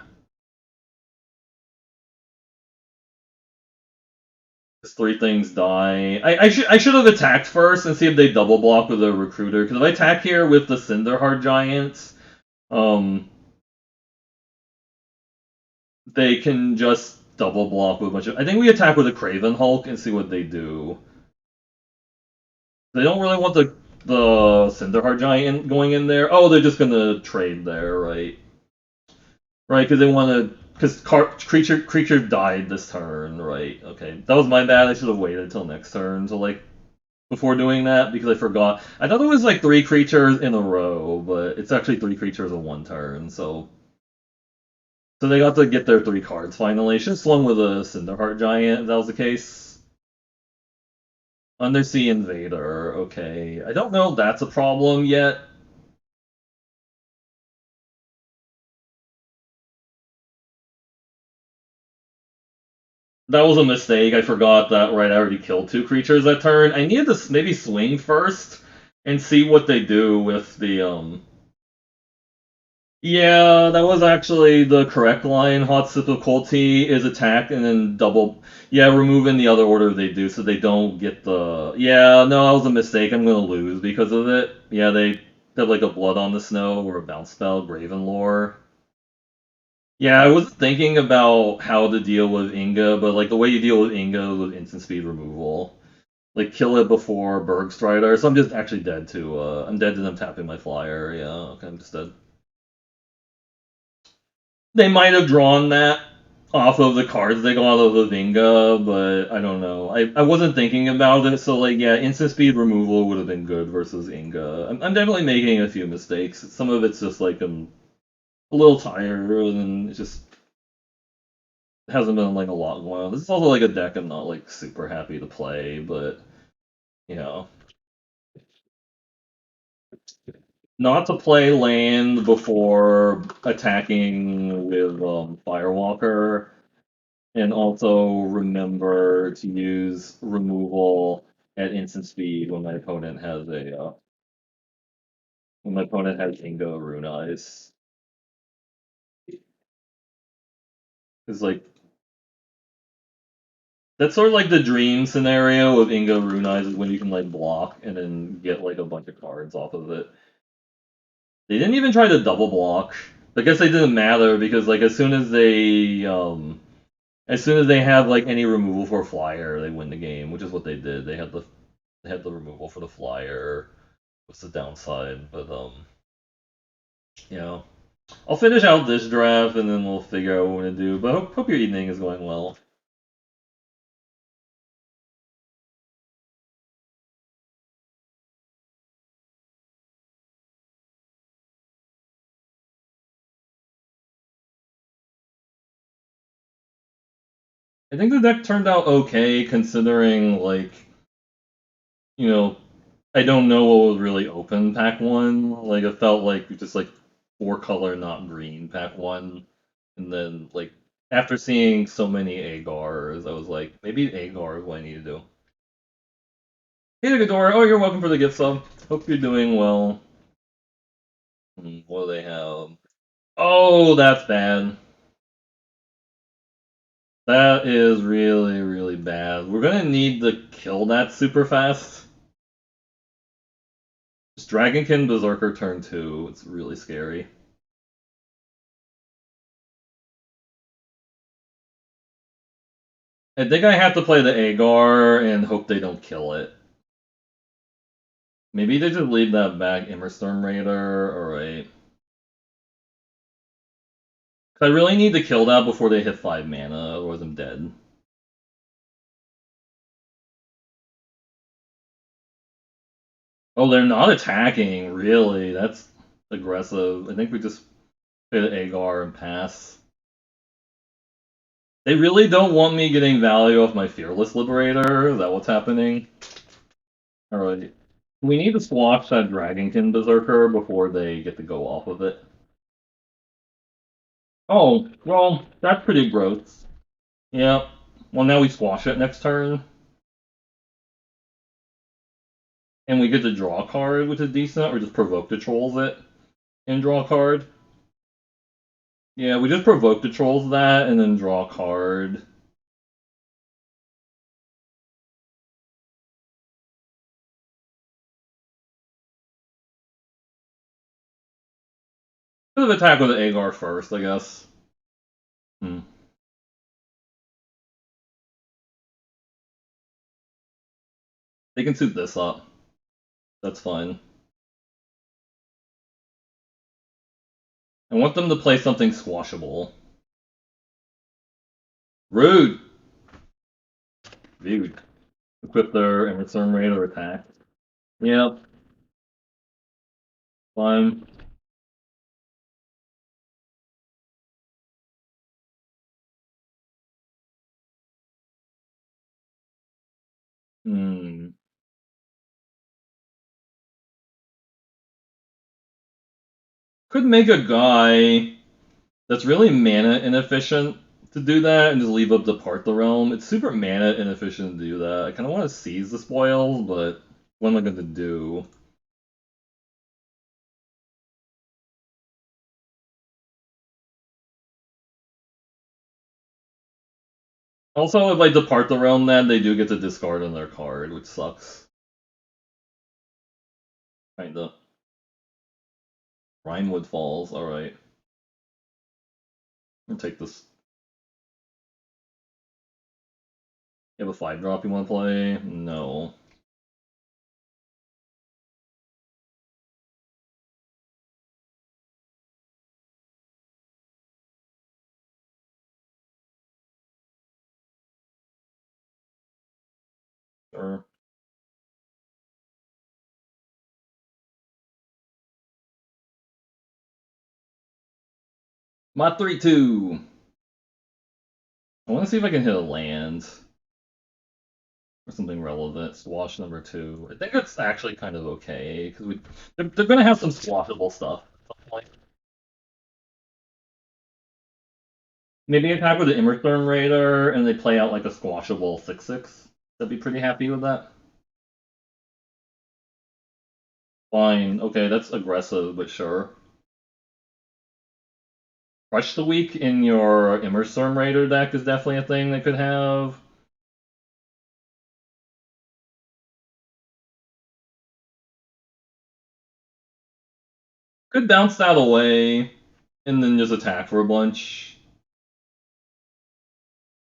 Because 3 things die. I should have attacked first and see if they double block with a recruiter. Because if I attack here with the Cinderheart Giants, they can just double block with a bunch of. I think we attack with a Craven Hulk and see what they do. They don't really want the Cinderheart Giant going in there. Oh, they're just gonna trade there, right? Right, because they want to. Because creature died this turn, right? Okay, that was my bad. I should have waited until next turn to like before doing that because I forgot. I thought it was like 3 creatures in a row, but it's actually 3 creatures in 1 turn. So they got to get their 3 cards finally. Should have swung with a Cinderheart Giant if that was the case. Undersea Invader. Okay, I don't know if that's a problem yet. That was a mistake. I forgot that. Right, I already killed 2 creatures that turn. I needed to maybe swing first and see what they do with the Yeah, that was actually the correct line. Hot sip of cold tea is attack and then double. Yeah, remove in the other order they do, so they don't get the. Yeah, no, that was a mistake. I'm gonna lose because of it. Yeah, they have like a blood on the snow or a bounce spell, Graven Lore. Yeah, I was thinking about how to deal with Inga, but like the way you deal with Inga with instant speed removal. Like kill it before Bergstrider, so I'm just actually dead to I'm dead to them tapping my flyer, yeah, okay, I'm just dead. They might have drawn that off of the cards they got out of the Vinga, but I don't know. I wasn't thinking about it, so like yeah, instant speed removal would have been good versus Inga. I'm definitely making a few mistakes. Some of it's just like I'm a little tired and it just hasn't been like a lot going on. This is also like a deck I'm not like super happy to play, but you know. Not to play land before attacking with Firewalker, and also remember to use removal at instant speed when my opponent has a when my opponent has Ingo Rune Eyes. It's like that's sort of like the dream scenario of Ingo Rune Eyes is when you can like block and then get like a bunch of cards off of it. They didn't even try to double block. I guess they didn't matter because like as soon as they have like any removal for flyer, they win the game, which is what they did. They had the removal for the flyer. What's the downside? But you know, I'll finish out this draft and then we'll figure out what we're gonna do. But hope your evening is going well. I think the deck turned out okay considering like you know I don't know what was really open pack one. Like it felt like just like four color not green pack one, and then like after seeing so many Agars, I was like maybe Agar is what I need to do. Hey, Ghidorah. Oh, you're welcome for the gift sub. Hope you're doing well. What do they have? Oh, that's bad. That is really, really bad. We're gonna need to kill that super fast. Just Dragonkin Berserker turn 2. It's really scary. I think I have to play the Agar and hope they don't kill it. Maybe they just leave that back Immerstorm Raider. Alright. I really need to kill that before they hit 5 mana, otherwise I'm dead. Oh, they're not attacking, really. That's aggressive. I think we just play the Agar and pass. They really don't want me getting value off my Fearless Liberator. Is that what's happening? Alright. We need to squash that Dragonkin Berserker before they get to go off of it. Oh, well, that's pretty gross. Yeah. Well, now we squash it next turn. And we get to draw a card, which is decent, or just provoke the trolls it and draw a card. Yeah, we just provoke the trolls that and then draw a card. Could have attacked with the Agar first, I guess. Hmm. They can suit this up. That's fine. I want them to play something squashable. Rude! Rude. Equip their return rate or attack. Yep, fine. Hmm. Could make a guy that's really mana inefficient to do that and just leave up Depart the Realm. It's super mana inefficient to do that. I kind of want to seize the spoils, but what am I going to do? Also, if I depart the realm, then they do get to discard on their card, which sucks. Kinda. Rhinewood Falls, alright. I'll take this. You have a 5-drop you want to play? No. Sure. Mod 3-2. I want to see if I can hit a land. Or something relevant. Swash number 2. I think it's actually kind of okay, because they're going to have some swashable stuff. Maybe attack with the Immersturm Raider, and they play out like a squashable 6/6. I'd be pretty happy with that. Fine. Okay, that's aggressive, but sure. Crush the Weak in your Immersturm Raider deck is definitely a thing they could have. Could bounce that away, and then just attack for a bunch.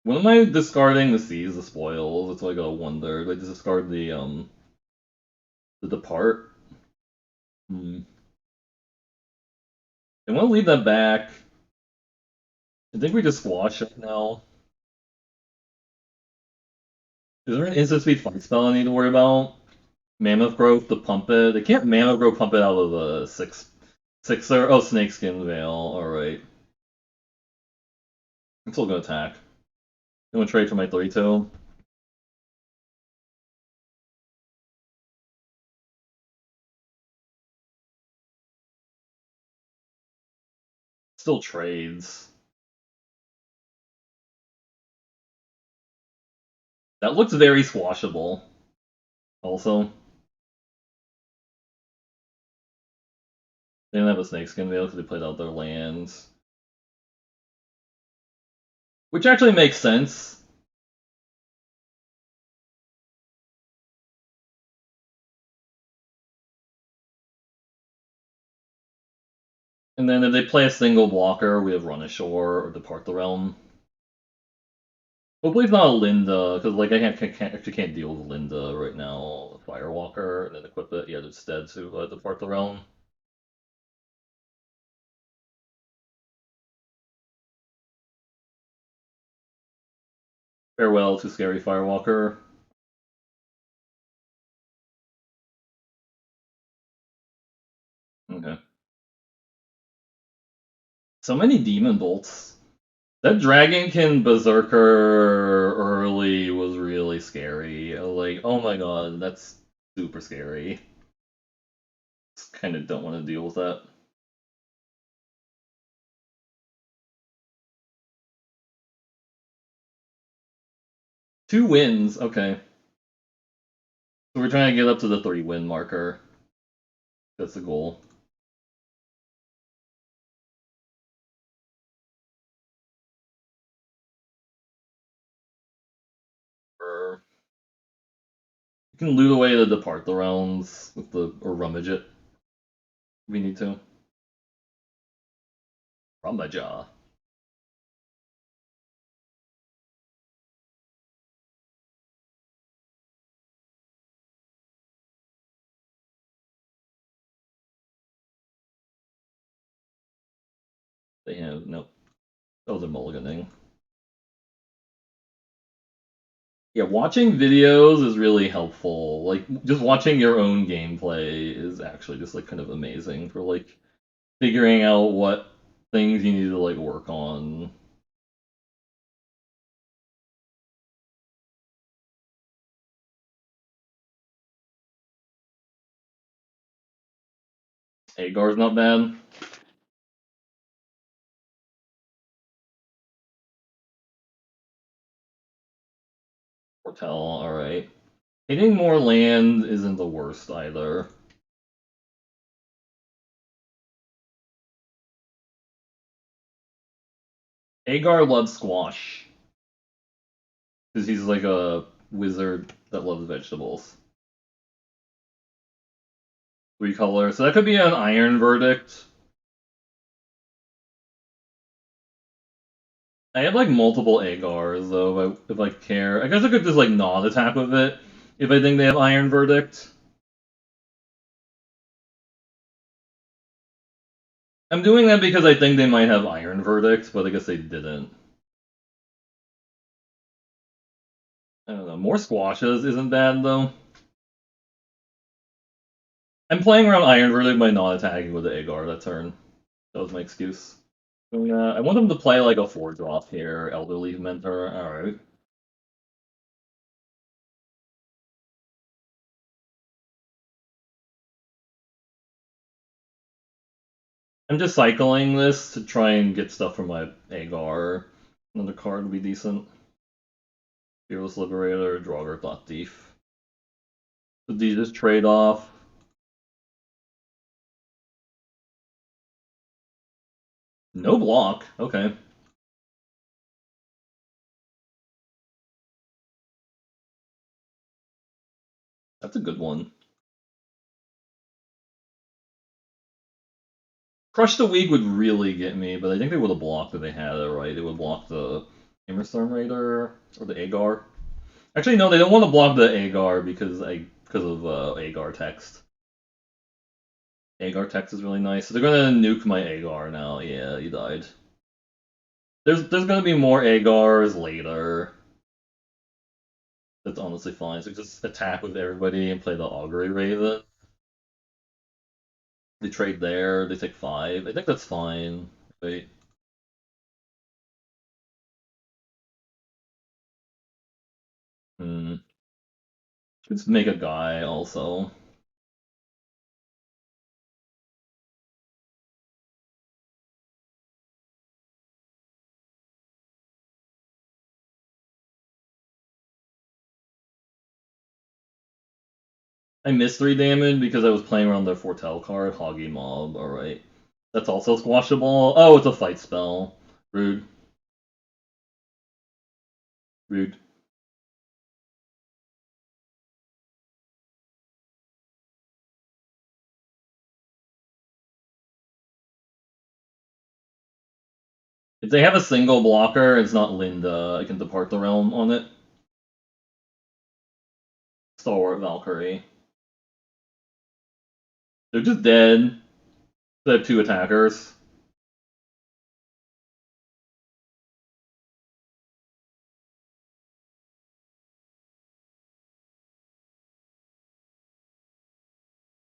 When am I discarding the Seize the Spoils? That's what I gotta wonder. Do I just discard the Depart? Hmm. I want to leave that back. I think we just squash it now. Is there an instant speed fight spell I need to worry about? Mammoth Growth to pump it. They can't Mammoth Growth pump it out of the sixer. Oh, Snakeskin Veil. Alright. I'm still gonna attack. You wanna trade for my 3-2? Still trades. That looks very squashable. Also. They didn't have a Snakeskin Veil because they played out their lands. Which actually makes sense. And then if they play a single blocker, we have Run Ashore or Depart the Realm. Hopefully it's not a Linda, because like I actually can't deal with Linda right now. Firewalker, and then equip it, yeah, instead to Depart the Realm. Farewell to Scary Firewalker. Okay. So many Demon Bolts. That Dragonkin Berserker early was really scary. Like, oh my god, that's super scary. Just kind of don't want to deal with that. Two wins, okay. So we're trying to get up to the 3-win marker. That's the goal. You can loot away the Depart the Realms with or rummage it. We need to. Rummaja. They have nope. Oh, they're mulliganing. Yeah, watching videos is really helpful. Like just watching your own gameplay is actually just like kind of amazing for like figuring out what things you need to like work on. Aegar's not bad. Portel, alright. Hitting more land isn't the worst either. Aegar loves squash. Because he's like a wizard that loves vegetables. 3 color. So that could be an iron verdict. I have like multiple Aegars though, if I care. I guess I could just like not attack with it if I think they have iron verdict. I'm doing that because I think they might have iron verdict, but I guess they didn't. I don't know. More squashes isn't bad though. I'm playing around iron verdict by not attacking with the Aegar that turn. That was my excuse. I want them to play like a 4-drop here, Elderly Mentor. Alright. I'm just cycling this to try and get stuff from my Aegar. Another card would be decent. Fearless Liberator, Draugr, Thought Thief. So do you just trade off? No block. Okay. That's a good one. Crush the Weak would really get me, but I think they would have blocked if they had it right. It would block the Hammerstorm Raider or the Aegar. Actually, no, they don't want to block the Aegar because of Aegar text. Aegar text is really nice. So they're gonna nuke my Aegar now. Yeah, he died. There's gonna be more Aegars later. That's honestly fine. So just attack with everybody and play the Augury Raven. They trade there. They take 5. I think that's fine. Wait. Hmm. Just make a guy also. I missed 3 damage because I was playing around their Foretell card, Hoggy Mob. Alright. That's also squashable. Oh, it's a fight spell. Rude. Rude. If they have a single blocker, it's not Linda. I can depart the realm on it. Stalwart Valkyrie. They're just dead. They have 2 attackers.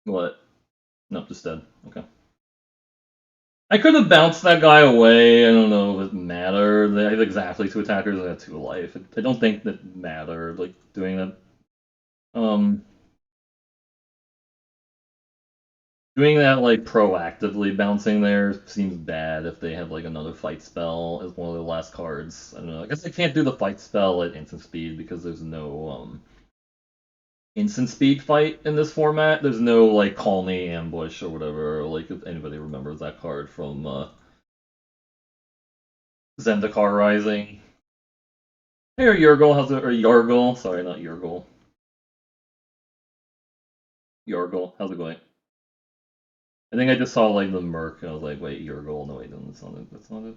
What? Nope, just dead. Okay. I could have bounced that guy away. I don't know if it mattered. They have exactly 2 attackers. I have 2 life. I don't think that mattered. Like doing that. Doing that like proactively bouncing there seems bad if they have like another fight spell as one of the last cards. I don't know. I guess I can't do the fight spell at instant speed because there's no instant speed fight in this format. There's no like call me ambush or whatever. Like if anybody remembers that card from Zendikar Rising. Hey, Yurgle, how's it? Or Yargle? Sorry, not Yurgle. Yargle, how's it going? I think I just saw like the Merc and I was like, wait, Yurgle? No, wait, that's not it. That's not it.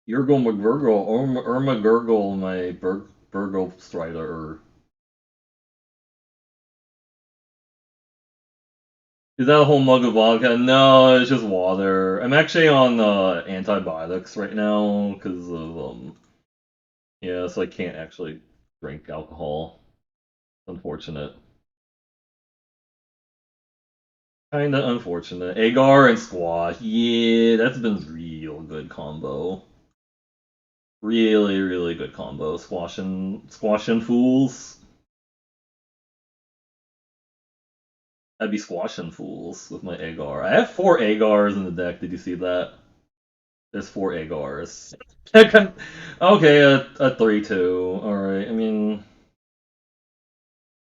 Yurgle McGurgle, Irma Gurgle, my Burgle Strider. Is that a whole mug of vodka? No, it's just water. I'm actually on antibiotics right now because of yeah, so I can't actually drink alcohol. Unfortunate. Kinda unfortunate. Agar and Squash. Yeah, that's been real good combo. Really, really good combo. Squashing fools. I'd be squashing fools with my Agar. I have 4 Agars in the deck. Did you see that? There's 4 Agars. Okay, a 3-2. Alright, I mean,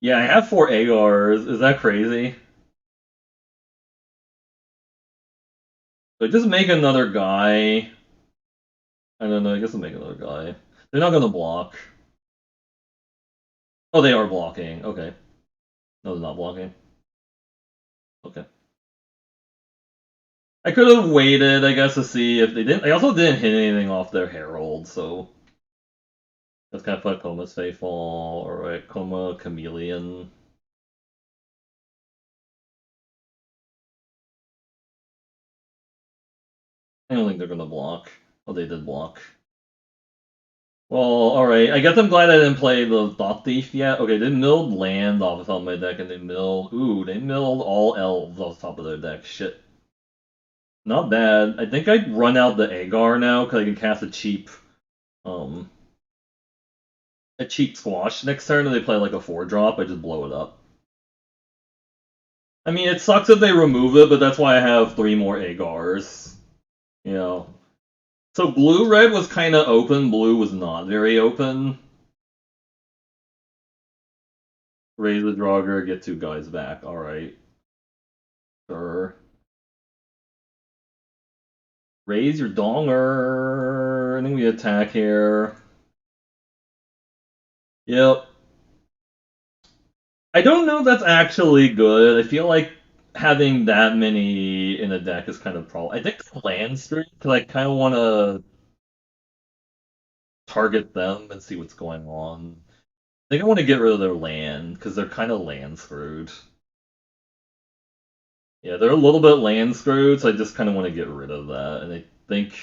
Yeah, I have 4 Agars. Is that crazy? But just make another guy. I don't know. I guess I'll make another guy. They're not gonna block. Oh, they are blocking. Okay. No, they're not blocking. Okay. I could have waited, I guess, to see if they didn't. I also didn't hit anything off their Herald, so that's kind of like Coma's Faithful. Alright, Coma Chameleon. I don't think they're gonna block. Oh, they did block. Well, alright. I guess I'm glad I didn't play the Thought Thief yet. Okay, they milled land off the top of my deck, and they milled. Ooh, they milled all elves off the top of their deck. Shit. Not bad. I think I'd run out the Aegar now, because I can cast um, a cheap squash next turn, and they play like a 4-drop. I just blow it up. I mean, it sucks if they remove it, but that's why I have 3 more Agars. You know. So blue-red was kind of open. Blue was not very open. Raise the Draugr, get 2 guys back. Alright. Sure. Raise your Donger. I think we attack here. Yep. I don't know if that's actually good. I feel like having that many in a deck is kind of problem. I think the land streak, because I kind of want to target them and see what's going on. I think I want to get rid of their land, because they're kind of land screwed. Yeah, they're a little bit land screwed, so I just kind of want to get rid of that. And I think,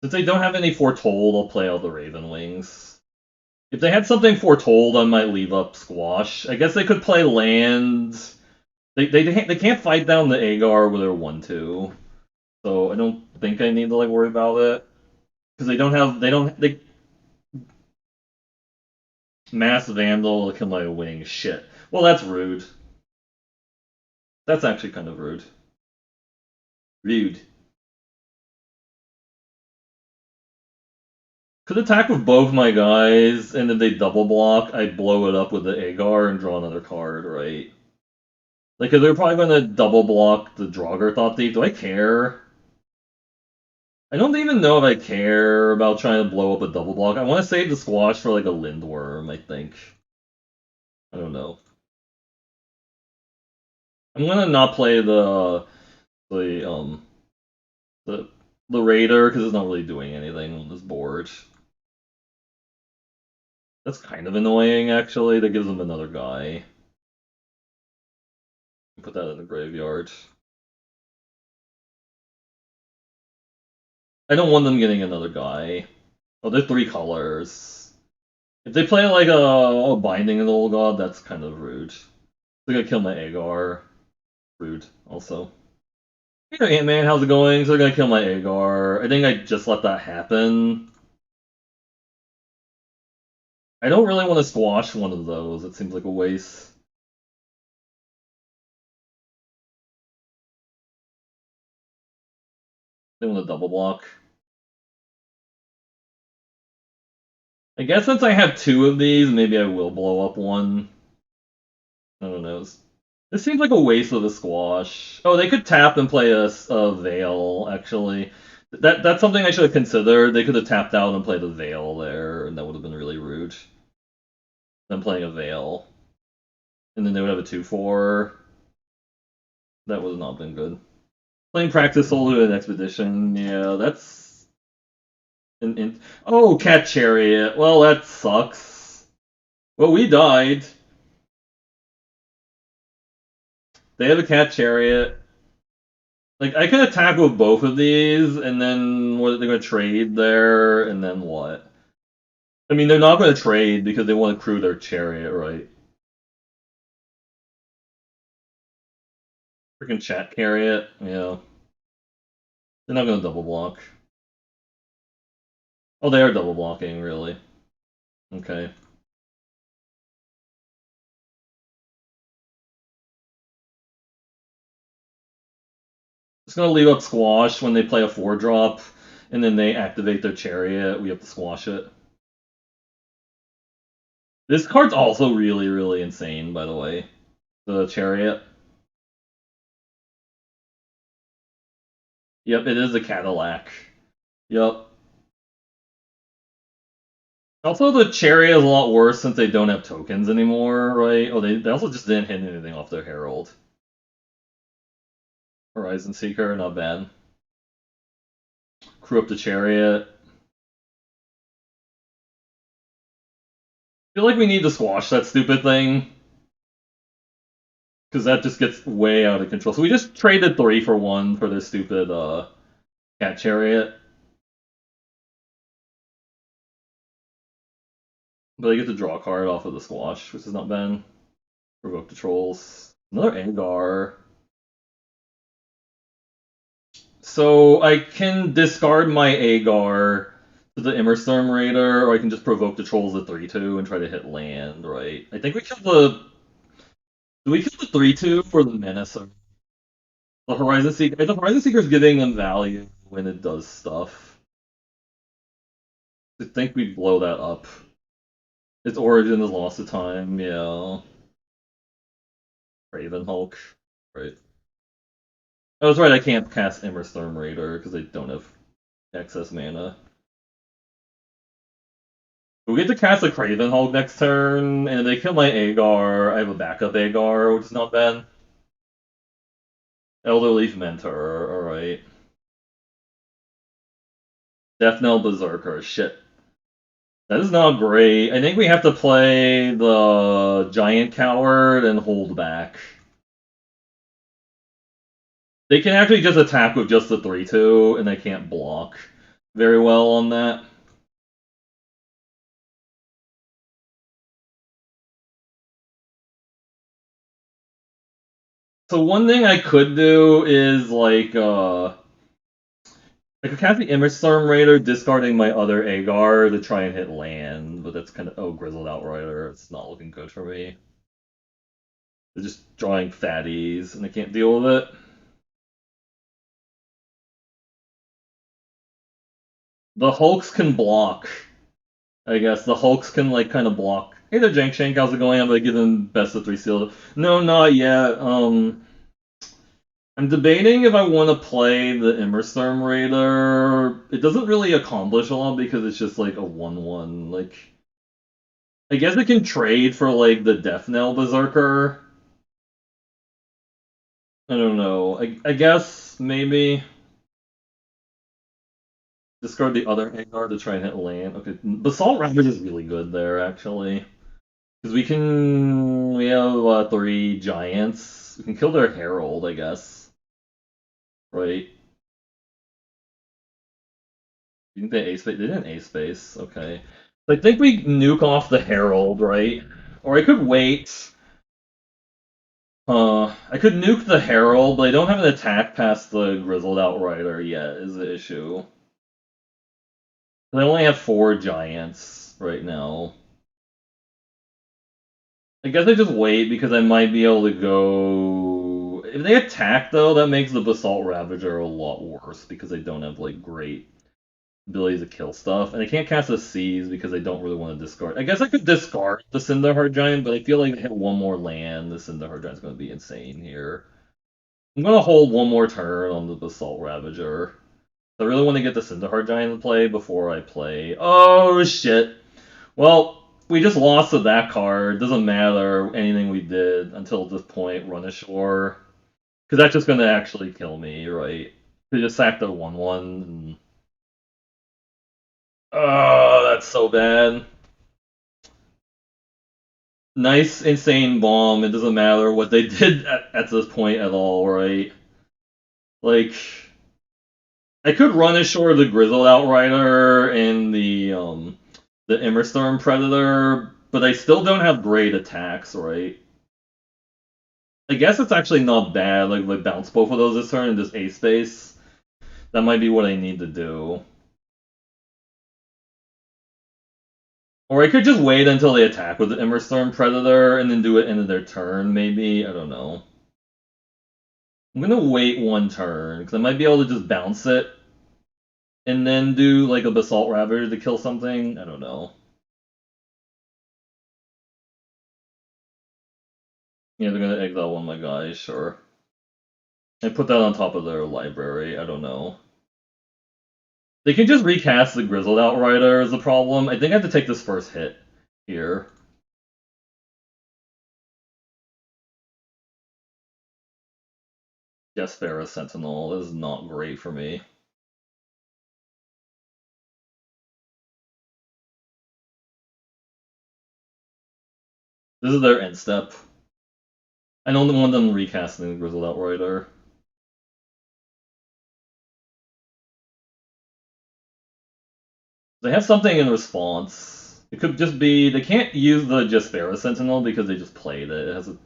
since they don't have any Foretold, I'll play out the Raven Wings. If they had something Foretold, I might leave up Squash. I guess they could play land. They can't fight down the Aegar with their 1/2, so I don't think I need to like worry about it because they Mass Vandal kill my wing. Shit. Well, that's rude. That's actually kind of rude. Rude. Could attack with both my guys, and if they double block, I blow it up with the Aegar and draw another card, right? Like, cause they're probably gonna double block the Draugr Thought Thief. Do I care? I don't even know if I care about trying to blow up a double block. I want to save the Squash for like a Lindworm, I think. I don't know. I'm gonna not play the the the Raider because it's not really doing anything on this board. That's kind of annoying, actually. That gives them another guy. Put that in the graveyard. I don't want them getting another guy. Oh, they're 3 colors. If they play like a Binding of the Old God, that's kind of rude. They're gonna kill my Aegar. Rude, also. Hey, Ant-Man, how's it going? So they're gonna kill my Aegar. I think I just let that happen. I don't really want to squash one of those. It seems like a waste. They want to double block. I guess since I have 2 of these, maybe I will blow up one. I don't know. This seems like a waste of a squash. Oh, they could tap and play a Veil, actually. That's something I should have considered. They could have tapped out and played a Veil there, and that would have been really rude. Them playing a Veil. And then they would have a 2/4. That would have not been good. Playing Practice Solo and Expedition, yeah, that's... Oh, Cat Chariot. Well, that sucks. Well, we died. They have a Cat Chariot. Like, I could attack with both of these, and then what? They're gonna trade there, and then what? I mean, they're not gonna trade because they want to crew their chariot, right? Freaking chat chariot, yeah. They're not gonna double block. Oh, they are double blocking, really. Okay. Just gonna leave up squash when they play a 4-drop, and then they activate their chariot. We have to squash it. This card's also really, really insane, by the way. The Chariot. Yep, it is a Cadillac. Yep. Also, the Chariot is a lot worse since they don't have tokens anymore, right? Oh, they also just didn't hit anything off their Herald. Horizon Seeker, not bad. Crew up the Chariot. I feel like we need to squash that stupid thing. Because that just gets way out of control. So we just traded 3 for 1 for this stupid Cat Chariot. But I get to draw a card off of the squash, which is not bad. Provoke the trolls. Another Aegar. So I can discard my Aegar to the Immerstorm Raider, or I can just provoke the trolls at 3/2 and try to hit land, right? I think we kill the. Do we kill the 3/2 for the Menace? The Horizon Seeker. The Horizon Seeker is giving them value when it does stuff. I think we blow that up. Its origin is lost to time, yeah. Raven Hulk. Right. I was right, I can't cast Immerstorm Raider because I don't have excess mana. We get to cast a Craven Hulk next turn, and if they kill my Aegar, I have a backup Aegar, which is not bad. Elderleaf Mentor, alright. Death Knell Berserker, shit. That is not great. I think we have to play the Giant Coward and hold back. They can actually just attack with just the 3/2, and they can't block very well on that. So one thing I could do is I could cast the Image Storm Raider, discarding my other Aegar to try and hit land, but that's kind of Grizzled Outrider. It's not looking good for me. They're just drawing fatties, and I can't deal with it. The Hulks can block. I guess the Hulks can kind of block. Hey there, Jank Shank. How's it going? I'm gonna give them best of 3 seal. No, not yet. I'm debating if I want to play the Immerstorm Raider. It doesn't really accomplish a lot because it's just like a 1/1. I guess it can trade for the Death Knell Berserker. I don't know. I guess maybe discard the other Aegar to try and hit land. Okay, Basalt Ravage is really good there actually because we have 3 giants. We can kill their Herald, I guess. Right? You think they ace space? They didn't ace space. Okay. I think we nuke off the Herald, right? Or I could wait. I could nuke the Herald, but I don't have an attack past the Grizzled Outrider yet, is the issue. I only have 4 giants right now. I guess I just wait because I might be able to go. If they attack, though, that makes the Basalt Ravager a lot worse because they don't have great ability to kill stuff, and I can't cast a Seize because I don't really want to discard. I guess I could discard the Cinderheart Giant, but I feel like if I hit one more land, the Cinderheart Giant's going to be insane here. I'm going to hold one more turn on the Basalt Ravager. I really want to get the Cinderheart Giant in play before I play. Oh shit! Well, we just lost to that card. Doesn't matter anything we did until this point. Run ashore, because that's just going to actually kill me, right? We just sacked the 1/1. And... Oh, that's so bad. Nice, insane bomb. It doesn't matter what they did at this point at all, right? Like, I could run ashore the Grizzled Outrider and the Immerstorm Predator, but I still don't have great attacks, right? I guess it's actually not bad. Like bounce both of those this turn and just ace space. That might be what I need to do. Or I could just wait until they attack with the Immerstorm Predator and then do it into their turn, maybe. I don't know. I'm gonna wait one turn because I might be able to just bounce it and then do a Basalt Ravager to kill something. I don't know. Yeah, they're gonna exile one of my guys, sure. And put that on top of their library, I don't know. They can just recast the Grizzled Outrider is the problem. I think I have to take this first hit here. Despera Sentinel is not great for me. This is their end step. I don't want them recasting the Grizzled Outrider. They have something in response. It could just be they can't use the Despera Sentinel because they just played it. It has a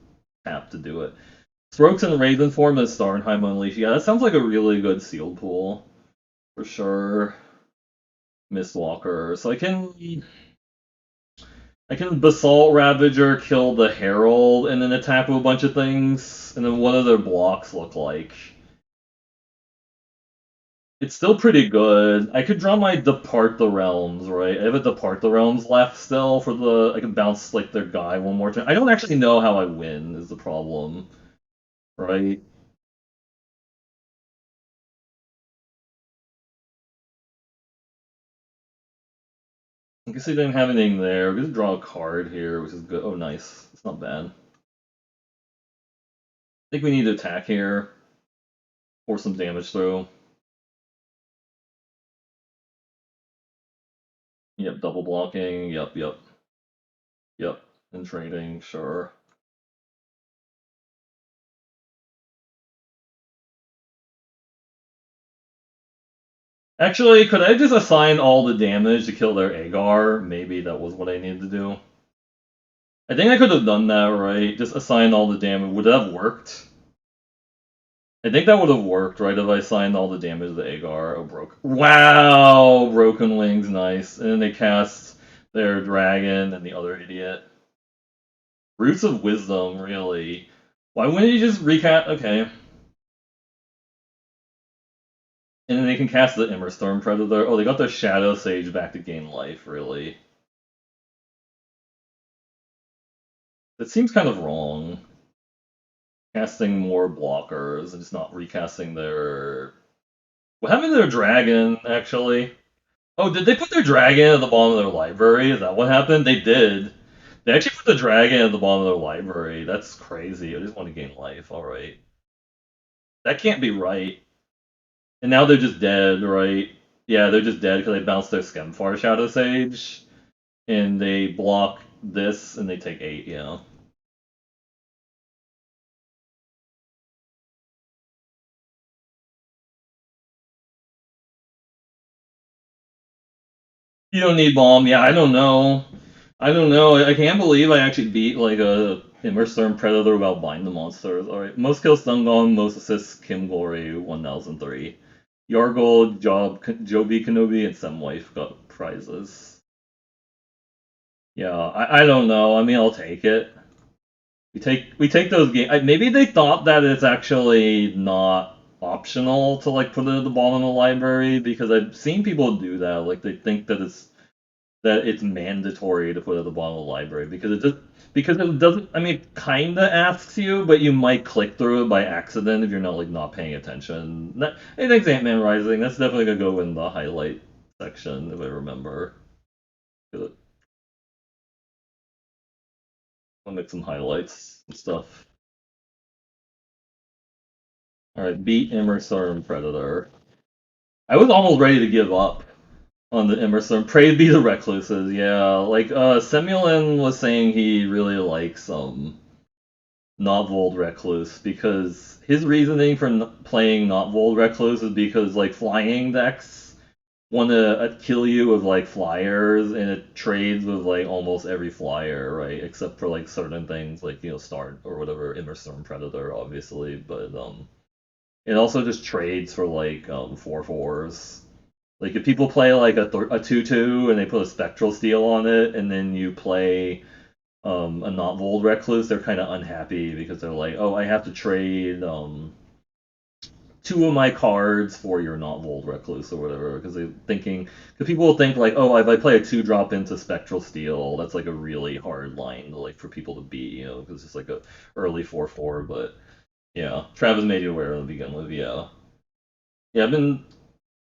tap to do it. Strokes in Raven form as Starnheim Unleashed. Yeah, that sounds like a really good sealed pool. For sure. Mistwalker. So I can Basalt Ravager kill the Herald and then attack with a bunch of things. And then what do their blocks look like? It's still pretty good. I could draw my Depart the Realms, right? I have a Depart the Realms left still for the. I can bounce like their guy one more time. I don't actually know how I win is the problem, right? I guess I didn't have anything there. We just draw a card here, which is good. Oh, nice. It's not bad. I think we need to attack here, force some damage through. Yep, double blocking. Yep, yep, yep. And trading, sure. Actually, could I just assign all the damage to kill their Aegar? Maybe that was what I needed to do. I think I could have done that, right? Just assign all the damage. Would that have worked? I think that would have worked, right? If I assigned all the damage to the Aegar. Oh, broke. Wow! Broken Wings, nice. And then they cast their dragon and the other idiot. Roots of Wisdom, really? Why wouldn't you just recast? Okay. And then they can cast the Immerstorm Predator. Oh, they got their Shadow Sage back to gain life, really. That seems kind of wrong. Casting more blockers and just not recasting their. What happened to their dragon, actually? Oh, did they put their dragon at the bottom of their library? Is that what happened? They did. They actually put the dragon at the bottom of their library. That's crazy. I just want to gain life. Alright. That can't be right. And now they're just dead, right? Yeah, they're just dead because they bounced their Skemfar Shadow Sage. And they block this and they take 8, yeah. You don't need bomb. Yeah, I don't know. I don't know. I can't believe I actually beat like a Immerstorm Predator without bind the monsters. Alright. Most kills Stun Gong, most assists Kim Glory 1003. Yargle, Joby Kenobi, and Semwife got prizes. Yeah, I don't know. I mean I'll take it. We take those games. Maybe they thought that it's actually not optional to like put it at the bottom of the library because I've seen people do that. Like they think that it's mandatory to put at the bottom of the library because it doesn't. I mean, it kind of asks you, but you might click through it by accident if you're not paying attention. I think Ant-Man Rising. That's definitely gonna go in the highlight section if I remember. Good. I'll make some highlights and stuff. All right, beat Immerstorm Predator. I was almost ready to give up on the Immerstorm. Pray be the Recluses. Yeah, like Semulin was saying he really likes not Vold Recluse because his reasoning for playing not Vold Recluse is because like flying decks want to kill you with like flyers and it trades with like almost every flyer, right? Except for like certain things like Start or whatever, Immerstorm Predator, obviously, but it also just trades for like 4/4s. Like if people play like a 2/2 and they put a Spectral Steel on it, and then you play a not Vold Recluse, they're kind of unhappy because they're like, oh, I have to trade two of my cards for your not Vold Recluse or whatever, because because people will think like, oh, if I play a 2-drop into Spectral Steel, that's like a really hard line to, like, for people to beat, because it's like a early 4/4. But yeah, Travis made you aware to begin with. Yeah, yeah,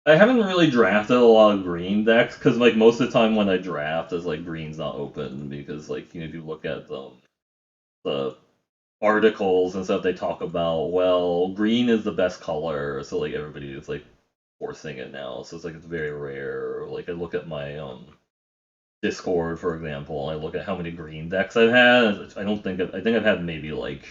I haven't really drafted a lot of green decks because, like, most of the time when I draft is like green's not open because, like, if you look at the articles and stuff, they talk about, well, green is the best color, so like everybody is like forcing it now. So it's like it's very rare. Like, I look at my Discord, for example, and I look at how many green decks I've had. I think I've had maybe like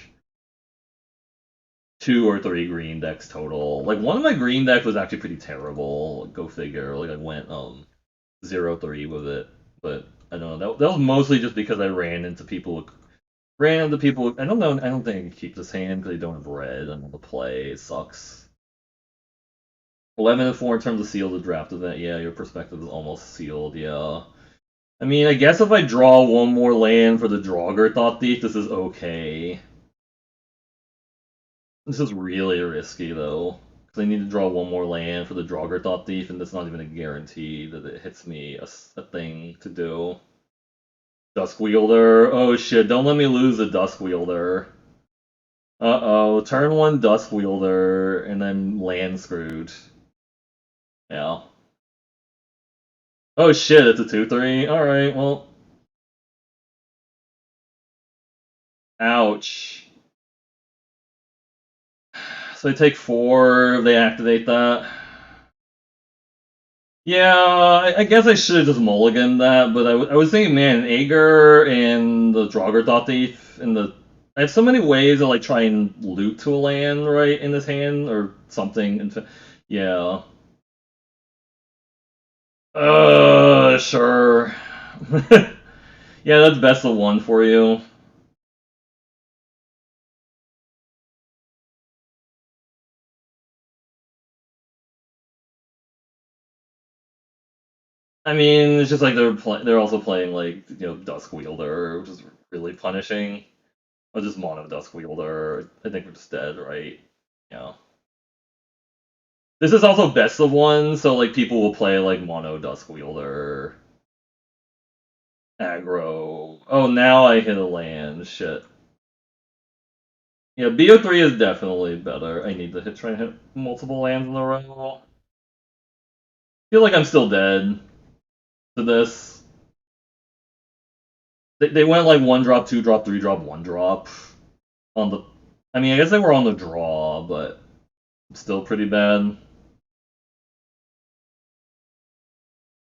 2 or 3 green decks total. Like, one of my green decks was actually pretty terrible. Go figure. Like, I went 0-3 with it, but I don't know. That was mostly just because I ran into people. I don't know. I don't think I can keep this hand because I don't have red. I'm on the play. It sucks. 11-4 in terms of sealed the draft event. Yeah, your perspective is almost sealed. Yeah. I mean, I guess if I draw one more land for the Draugr Thought Thief, this is okay. This is really risky, though. Because I need to draw one more land for the Draugr Thought Thief, and that's not even a guarantee that it hits me a thing to do. Dusk Wielder. Oh shit, don't let me lose the Dusk Wielder. Uh-oh, turn 1 Dusk Wielder, and then land screwed. Yeah. Oh shit, it's a 2/3? Alright, well. Ouch. So they take 4, they activate that. Yeah, I guess I should have just mulliganed that, but I was thinking, man, Aegar and the Draugr Thought Thief and I have so many ways to, like, try and loot to a land, right, in this hand, or something. Yeah. Sure. Yeah, that's best of 1 for you. I mean, it's just like they're also playing, like, Dusk Wielder, which is really punishing. Or just mono Dusk Wielder. I think we're just dead, right? Yeah. This is also best of 1, so like people will play like mono Dusk Wielder, aggro. Oh, now I hit a land. Shit. Yeah, BO3 is definitely better. I need to try and hit multiple lands in a row. Feel like I'm still dead to this. They went like 1-drop, 2-drop, 3-drop, 1-drop on the. I mean, I guess they were on the draw, but still pretty bad.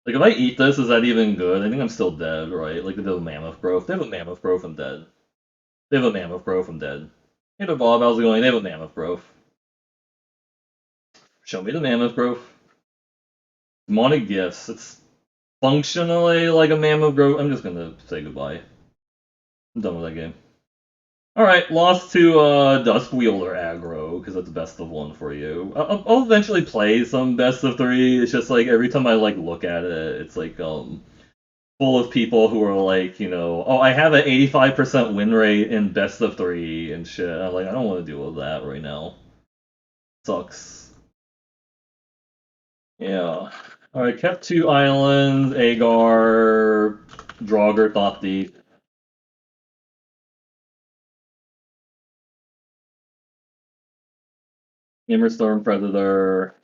Like, if I eat this, is that even good? I think I'm still dead, right? Like, they have a Mammoth Growth. They have a Mammoth Growth, I'm dead. They have a Mammoth Growth, I'm dead. Hey there, Bob, how's it going? They have a Mammoth Growth. Show me the Mammoth Growth. Demonic Gifts. It's functionally like a Mammoth Growth. I'm just gonna say goodbye. I'm done with that game. Alright, lost to Dusk Wielder aggro, because that's best of 1 for you. I'll eventually play some best of 3. It's just like every time I like look at it, it's like full of people who are like, oh, I have an 85% win rate in best of 3 and shit. I'm like, I don't want to deal with that right now. Sucks. Yeah. Alright, kept 2 islands, Aegar, Draugr, Thought Thief. Immerstorm Predator.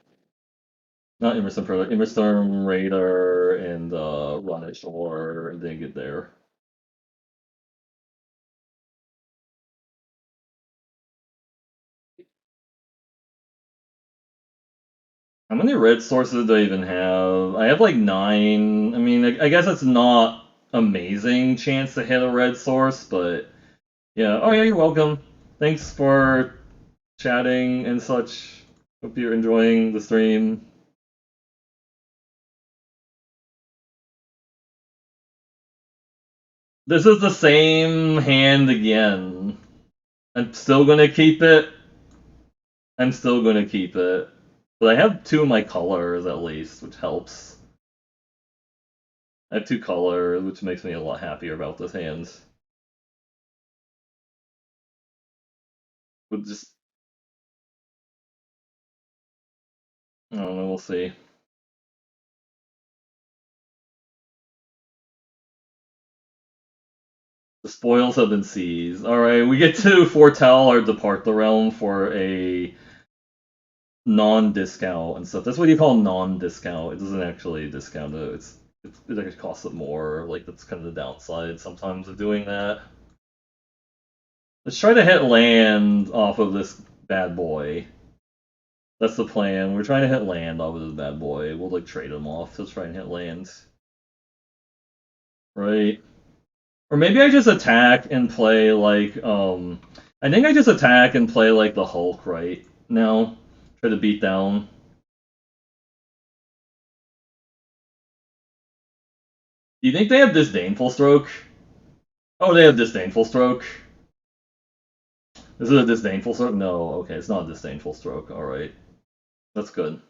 Not Immerstorm Predator, Immerstorm Raider, and Run Ashore, and then get there. How many red sources do I even have? I have like 9. I mean, I guess it's not amazing chance to hit a red source, but yeah. Oh yeah, you're welcome. Thanks for chatting and such. Hope you're enjoying the stream. This is the same hand again. I'm still gonna keep it. I'm still gonna keep it. But I have 2 of my colors at least, which helps. I have 2 colors, which makes me a lot happier about this hand. Would just I don't know, we'll see. The spoils have been seized. Alright, we get to foretell or depart the realm for a non-discount and stuff. That's what you call non-discount. It doesn't actually discount it. It actually costs it more. Like, that's kind of the downside sometimes of doing that. Let's try to hit land off of this bad boy. That's the plan. We're trying to hit land off of this bad boy. We'll like trade him off to try and hit land. Right. Or maybe I just attack and play like I think I just attack and play like the Hulk right now. Try to beat down. Do you think they have disdainful stroke? Oh, they have disdainful stroke. Is it a disdainful stroke? No, okay, it's not a disdainful stroke. Alright. That's good.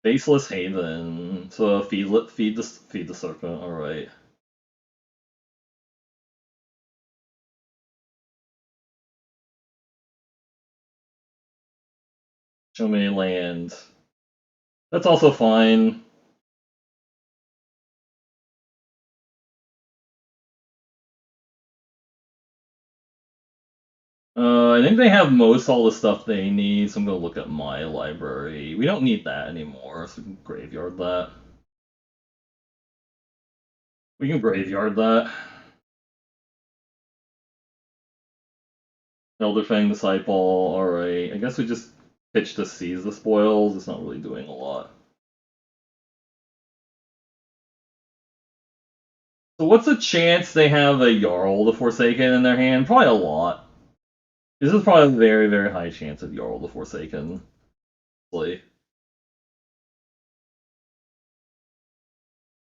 Faceless Haven. So feed the serpent, alright. Show me land. That's also fine. I think they have most all the stuff they need, so I'm gonna look at my library. We don't need that anymore, so we can graveyard that. We can graveyard that. Elderfang Disciple, alright. I guess we just pitch to seize the spoils. It's not really doing a lot. So what's the chance they have a Jarl the Forsaken in their hand? Probably a lot. This is probably a very, very high chance of Jarl the Forsaken. So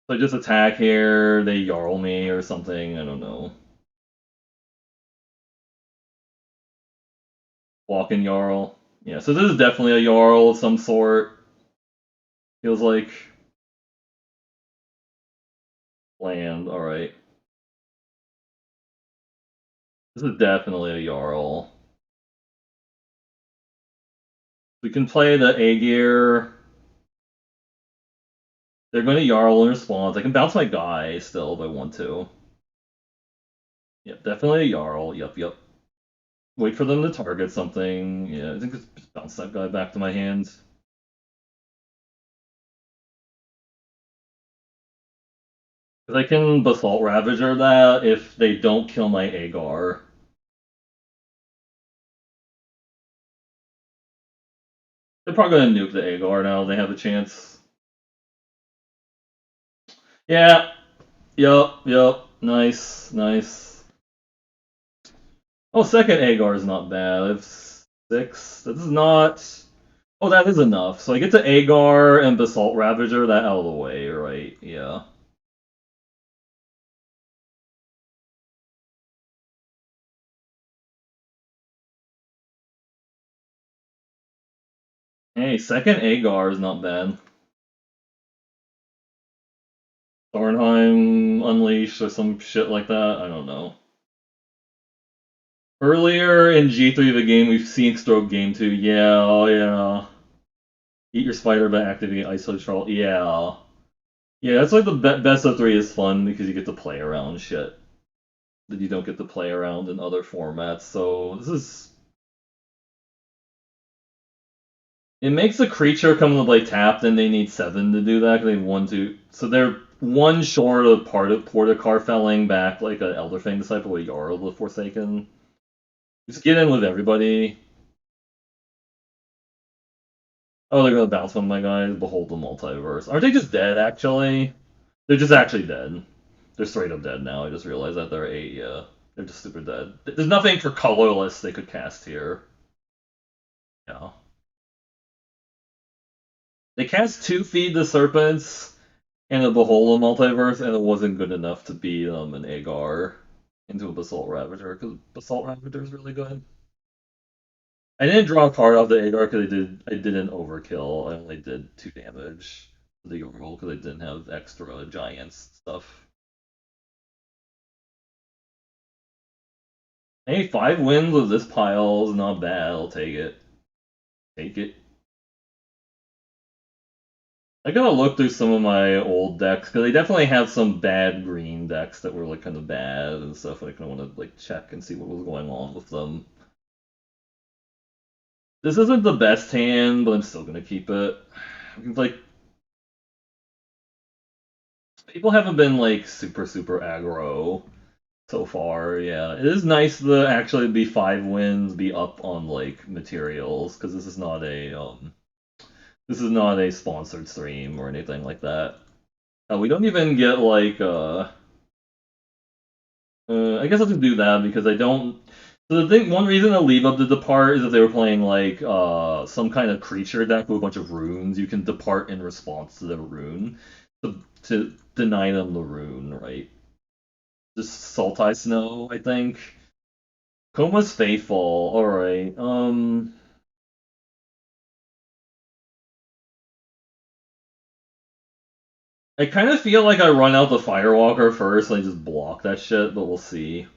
I just attack here, they Jarl me or something, I don't know. Walking Jarl. Yeah, so this is definitely a Jarl of some sort. Feels like land, alright. This is definitely a Jarl. We can play the Aegir. They're going to Jarl in response. I can bounce my guy still if I want to. Yep, definitely a Jarl. Yep. Wait for them to target something. Yeah, I think just bounce that guy back to my hand. Because I can Basalt Ravager that if they don't kill my Aegar. They're probably going to nuke the Aegar now. They have a chance. Yeah. Yep. Nice. Oh, second Aegar is not bad. I have 6. That is not... Oh, that is enough. So I get to Aegar and Basalt Ravager that out of the way, right? Yeah. Hey, second Aegar is not bad. Kaldheim Unleashed or some shit like that. I don't know. Earlier in G3 the game, we've seen Stroke Game 2. Yeah, oh yeah. Eat your spider by activating ISO Troll. Yeah. Yeah, that's like the best of 3 is fun because you get to play around shit that you don't get to play around in other formats. So this is... It makes a creature come to play tapped and they need 7 to do that because they want to... So they're one short of part of Portacar felling back like an Elderfang Disciple with Jarl the Forsaken. Just get in with everybody. Oh, they're gonna bounce on my guys. Behold the multiverse. Aren't they just dead, actually? They're just actually dead. They're straight up dead now. I just realized that they're 8, yeah. They're just super dead. There's nothing for colorless they could cast here. Yeah. They cast 2 Feed the Serpents and a Behold the Multiverse, and it wasn't good enough to beat an Aegar into a Basalt Ravager, because Basalt Ravager is really good. I didn't draw a card off the Aegar because I didn't overkill. I only did 2 damage to the overall because I didn't have extra giants stuff. Hey, 5 wins with this pile is not bad. I'll take it. Take it. I gotta look through some of my old decks because they definitely have some bad green decks that were like kind of bad and stuff. I kind of want to like check and see what was going on with them. This isn't the best hand, but I'm still gonna keep it. Like people haven't been like super aggro so far. Yeah, it is nice to actually be 5 wins, be up on like materials because this is not a sponsored stream or anything like that. We don't even get like I guess I'll just do that because I don't. So the thing, one reason to leave up the depart is if they were playing like some kind of creature deck with a bunch of runes, you can depart in response to the rune to deny them the rune, right? Just Saltai Snow, I think. Coma's Faithful. All right. I kind of feel like I run out the Firewalker first and I just block that shit, but we'll see.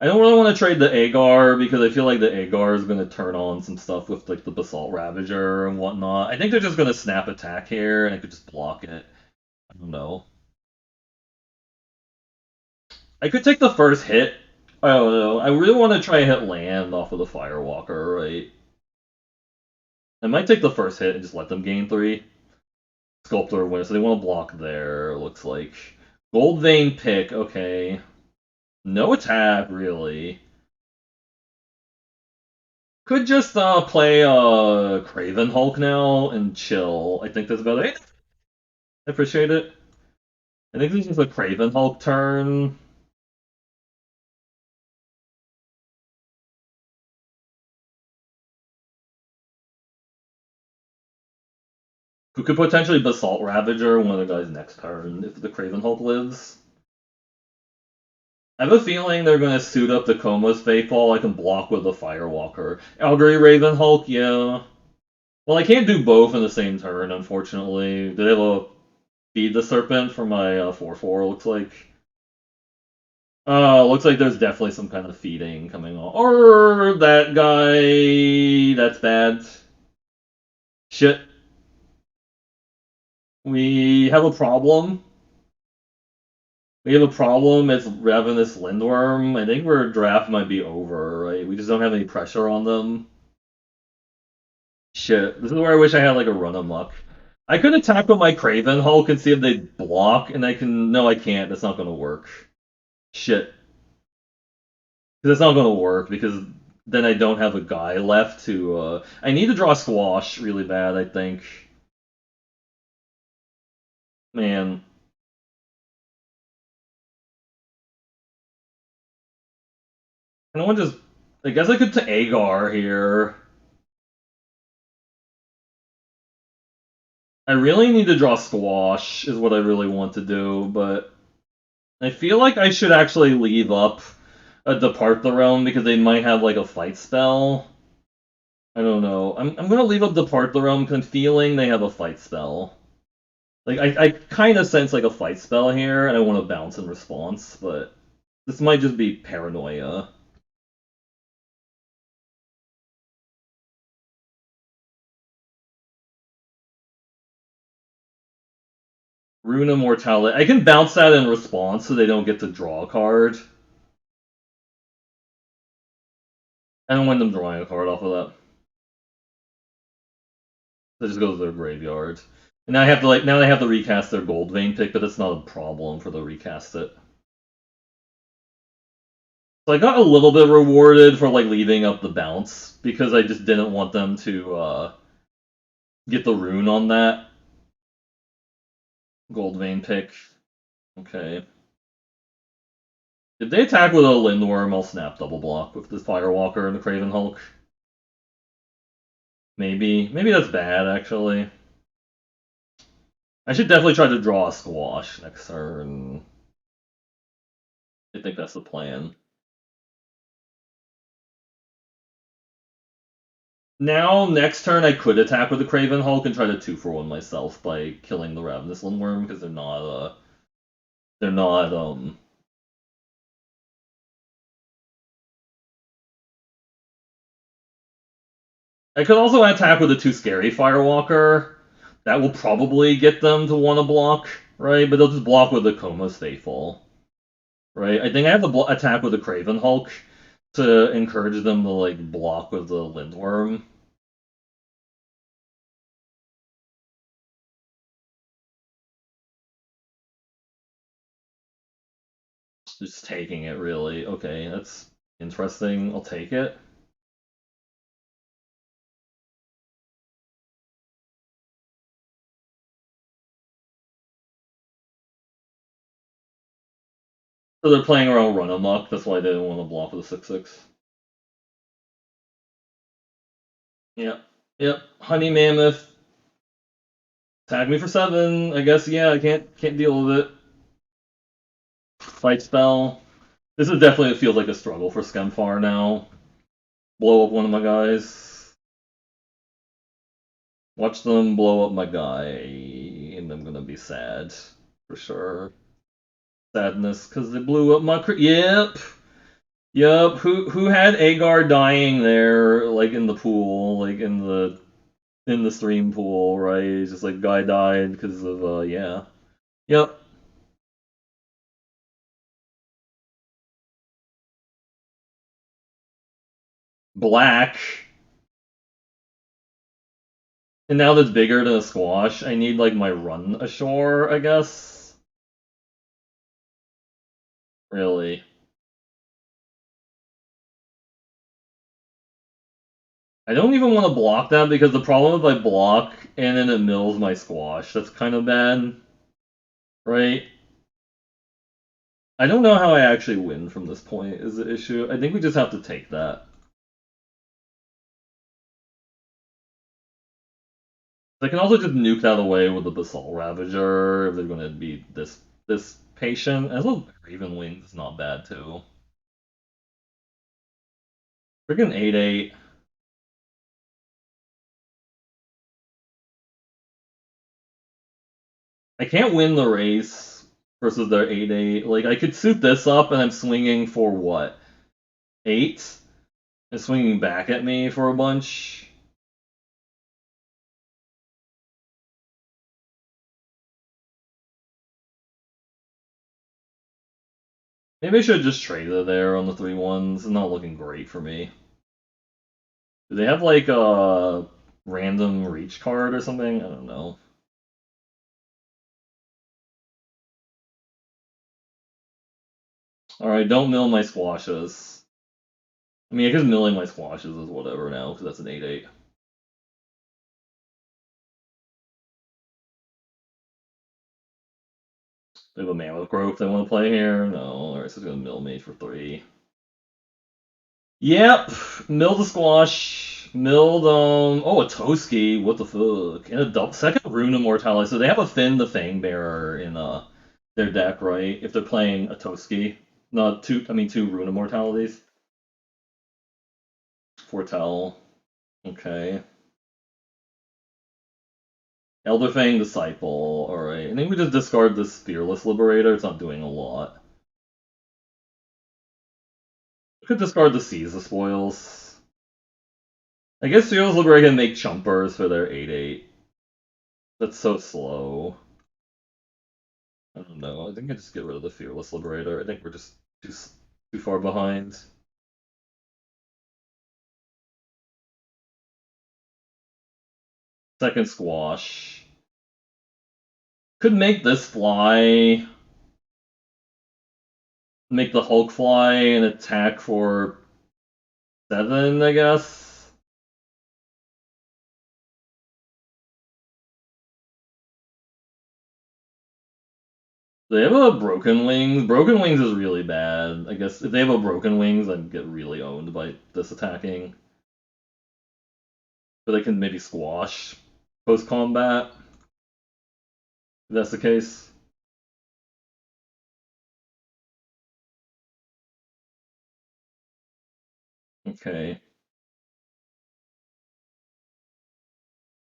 I don't really want to trade the Aegar because I feel like the Aegar is going to turn on some stuff with like the Basalt Ravager and whatnot. I think they're just going to snap attack here and I could just block it. I don't know. I could take the first hit. I don't know. I really want to try and hit land off of the Firewalker, right? I might take the first hit and just let them gain 3. Sculptor wins, so they want to block there, looks like. Gold Vein pick, okay. No attack, really. Could just play Craven Hulk now and chill. I think that's about it. I appreciate it. I think this is a Craven Hulk turn. Who could potentially Basalt Ravager one of the guys next turn if the Craven Hulk lives. I have a feeling they're going to suit up the Coma's Faithful. I can block with the Firewalker. Algary Raven Hulk, yeah. Well, I can't do both in the same turn, unfortunately. Do they have a Feed the Serpent for my 4/4, looks like? Looks like there's definitely some kind of feeding coming on. Or that guy. That's bad. Shit. We have a problem. We have a problem. It's Ravenous Lindworm. I think our draft might be over, right? We just don't have any pressure on them. Shit. This is where I wish I had like a run amok. I could attack with my Craven Hulk and see if they block, and I can. No, I can't. That's not gonna work. Shit. That's not gonna work because then I don't have a guy left to. I need to draw Squash really bad. I think. Man, I don't want to just. I guess I could to Aegar here. I really need to draw Squash is what I really want to do, but I feel like I should actually leave up a Depart the Realm because they might have like a fight spell. I don't know. I'm gonna leave up Depart the Realm because I'm feeling they have a fight spell. Like I kind of sense like a fight spell here, and I want to bounce in response, but this might just be paranoia. Rune Immortality. I can bounce that in response so they don't get to draw a card. I don't want them drawing a card off of that. They just go to their graveyard. And now I have to now they have to recast their Gold Vein pick, but it's not a problem for the recast it. So I got a little bit rewarded for like leaving up the bounce because I just didn't want them to get the rune on that Gold Vein pick. Okay. If they attack with a Lindworm, I'll snap double block with the Firewalker and the Craven Hulk. Maybe that's bad actually. I should definitely try to draw a Squash next turn. I think that's the plan. Now, next turn, I could attack with the Craven Hulk and try to 2-for-1 myself by killing the Ravenous Lindworm because they're not I could also attack with a 2 scary Firewalker. That will probably get them to want to block, right? But they'll just block with the Coma's Faithful, right? I think I have to attack with the Craven Hulk to encourage them to like block with the Lindworm. Just taking it, really. Okay, that's interesting. I'll take it. So they're playing around Run Amok, that's why they didn't want to block with a 6/6. Yep. Yep. Honey Mammoth. Tag me for 7. I guess, yeah, I can't deal with it. Fight spell. This is definitely, it feels like a struggle for Skemfar now. Blow up one of my guys. Watch them blow up my guy, and I'm gonna be sad. For sure. Sadness, because they blew up my... Yep! Yep, who had Aegar dying there, like in the pool, like in the stream pool, right? It's just like guy died because of yeah. Yep. Black. And now that's bigger than a squash. I need like my run ashore, I guess. Really. I don't even want to block that because the problem is I block and then it mills my squash. That's kind of bad. Right? I don't know how I actually win from this point is the issue. I think we just have to take that. They can also just nuke that away with the Basalt Ravager if they're going to be this patient. As well, Raven Wings is not bad too. Freaking 8/8. I can't win the race versus their 8/8. Like I could suit this up and I'm swinging for what? 8? And swinging back at me for a bunch. Maybe I should have just traded there on the 3/1s. It's not looking great for me. Do they have like a random reach card or something? I don't know. Alright, don't mill my squashes. I mean, I guess milling my squashes is whatever now, because that's an 8/8. They have a Mammoth Growth they want to play here? No. Alright, so it's going to mill me for 3. Yep! Mill the squash. Milled, oh, a Toski. What the fuck? And a second Rune Immortality. So they have a Finn the Fangbearer in their deck, right? If they're playing a Toski. Not two, I mean, 2 Rune Immortalities. Foretell. Okay. Elderfang Disciple. Alright. I think we just discard this Fearless Liberator. It's not doing a lot. We could discard the Seize the Spoils. I guess Fearless Liberator can make Chumpers for their 8/8. That's so slow. I don't know. I think I just get rid of the Fearless Liberator. I think we're just too far behind. Second Squash. Could make this fly. Make the Hulk fly and attack for 7, I guess. They have a Broken Wings. Broken Wings is really bad. I guess if they have a Broken Wings, I'd get really owned by this attacking. But they can maybe squash post combat. If that's the case. Okay.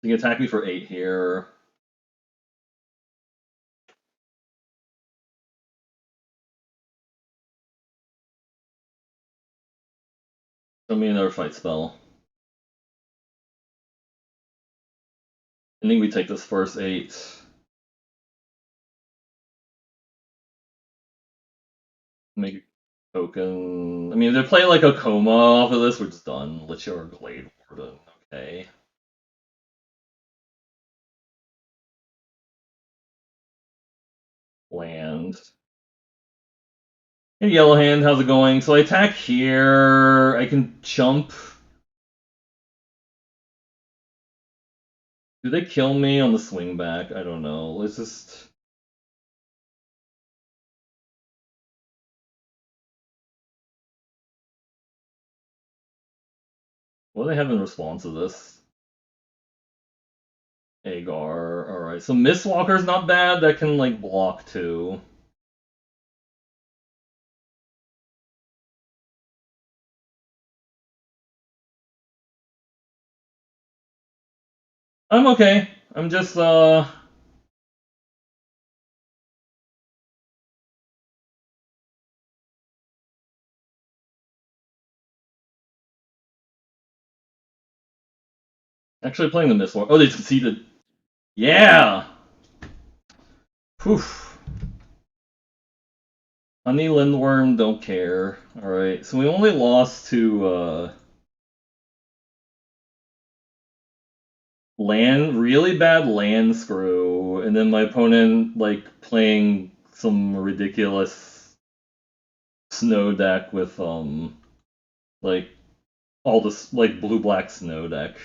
You can attack me for 8 here. Show me another fight spell. I think we take this first 8. Make a token. I mean, if they play like a coma off of this, we're just done. Lich or Glade Warden. Okay. Land. Hey, Yellow Hand, how's it going? So I attack here. I can jump. Do they kill me on the swing back? I don't know. Let's just. What do they have in response to this? Aegar. Alright, so Mistwalker's not bad. That can, like, block too. I'm okay. I'm just, actually playing the Mistwalker. Oh, they succeeded. Yeah! Poof. Honey Lindworm, don't care. Alright, so we only lost to, really bad land screw, and then my opponent, like, playing some ridiculous snow deck with, like, all this, like, blue-black snow deck.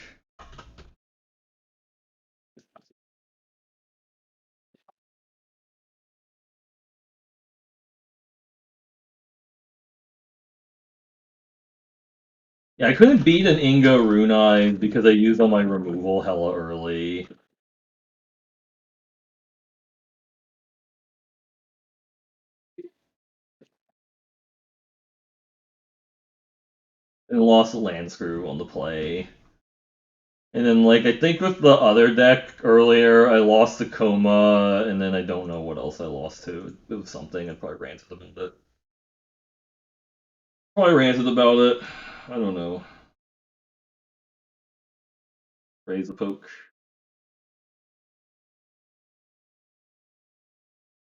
Yeah, I couldn't beat an Ingo Runai because I used all my removal hella early. And lost land screw on the play. And then, like, I think with the other deck earlier, I lost to Coma, and then I don't know what else I lost to. It was something. I probably ranted about it. Probably ranted about it. I don't know. Raise a poke.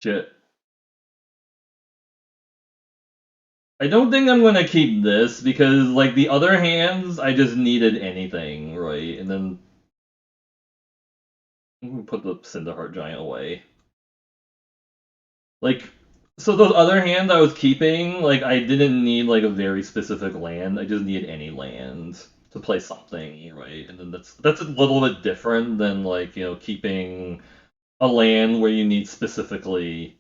Shit. I don't think I'm gonna keep this because, like, the other hands, I just needed anything, right? And then I'm gonna put the Cinderheart Giant away. Like, so those other hands I was keeping, like, I didn't need, like, a very specific land. I just needed any land to play something, right? And then that's a little bit different than, like, you know, keeping a land where you need specifically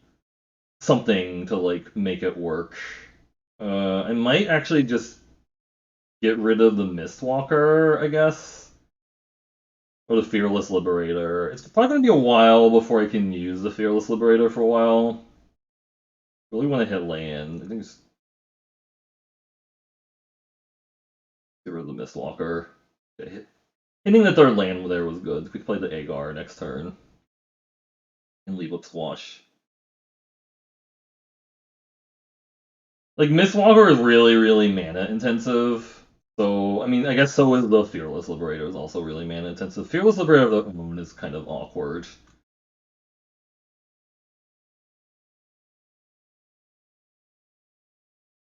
something to, like, make it work. I might actually just get rid of the Mistwalker, I guess. Or the Fearless Liberator. It's probably going to be a while before I can use the Fearless Liberator for a while. Really want to hit land. I think just get rid of the Mistwalker. Okay. Hitting the third land there was good. We could play the Aegar next turn. And leave up Squash. Like, Mistwalker is really, really mana intensive. So, I mean, I guess so is the Fearless Liberator is also really mana intensive. Fearless Liberator of the Moon is kind of awkward.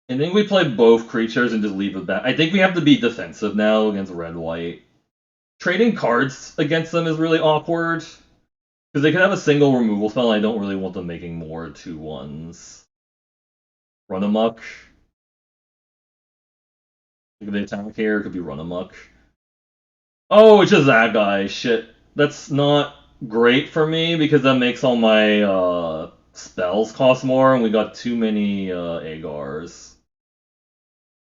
I think we play both creatures and just leave it back. I think we have to be defensive now against red-white. Trading cards against them is really awkward. Because they could have a single removal spell, and I don't really want them making more 2/1s. Run amok. If they attack here, it could be run amok. Oh, it's just that guy. Shit. That's not great for me because that makes all my spells cost more, and we got too many Aegars.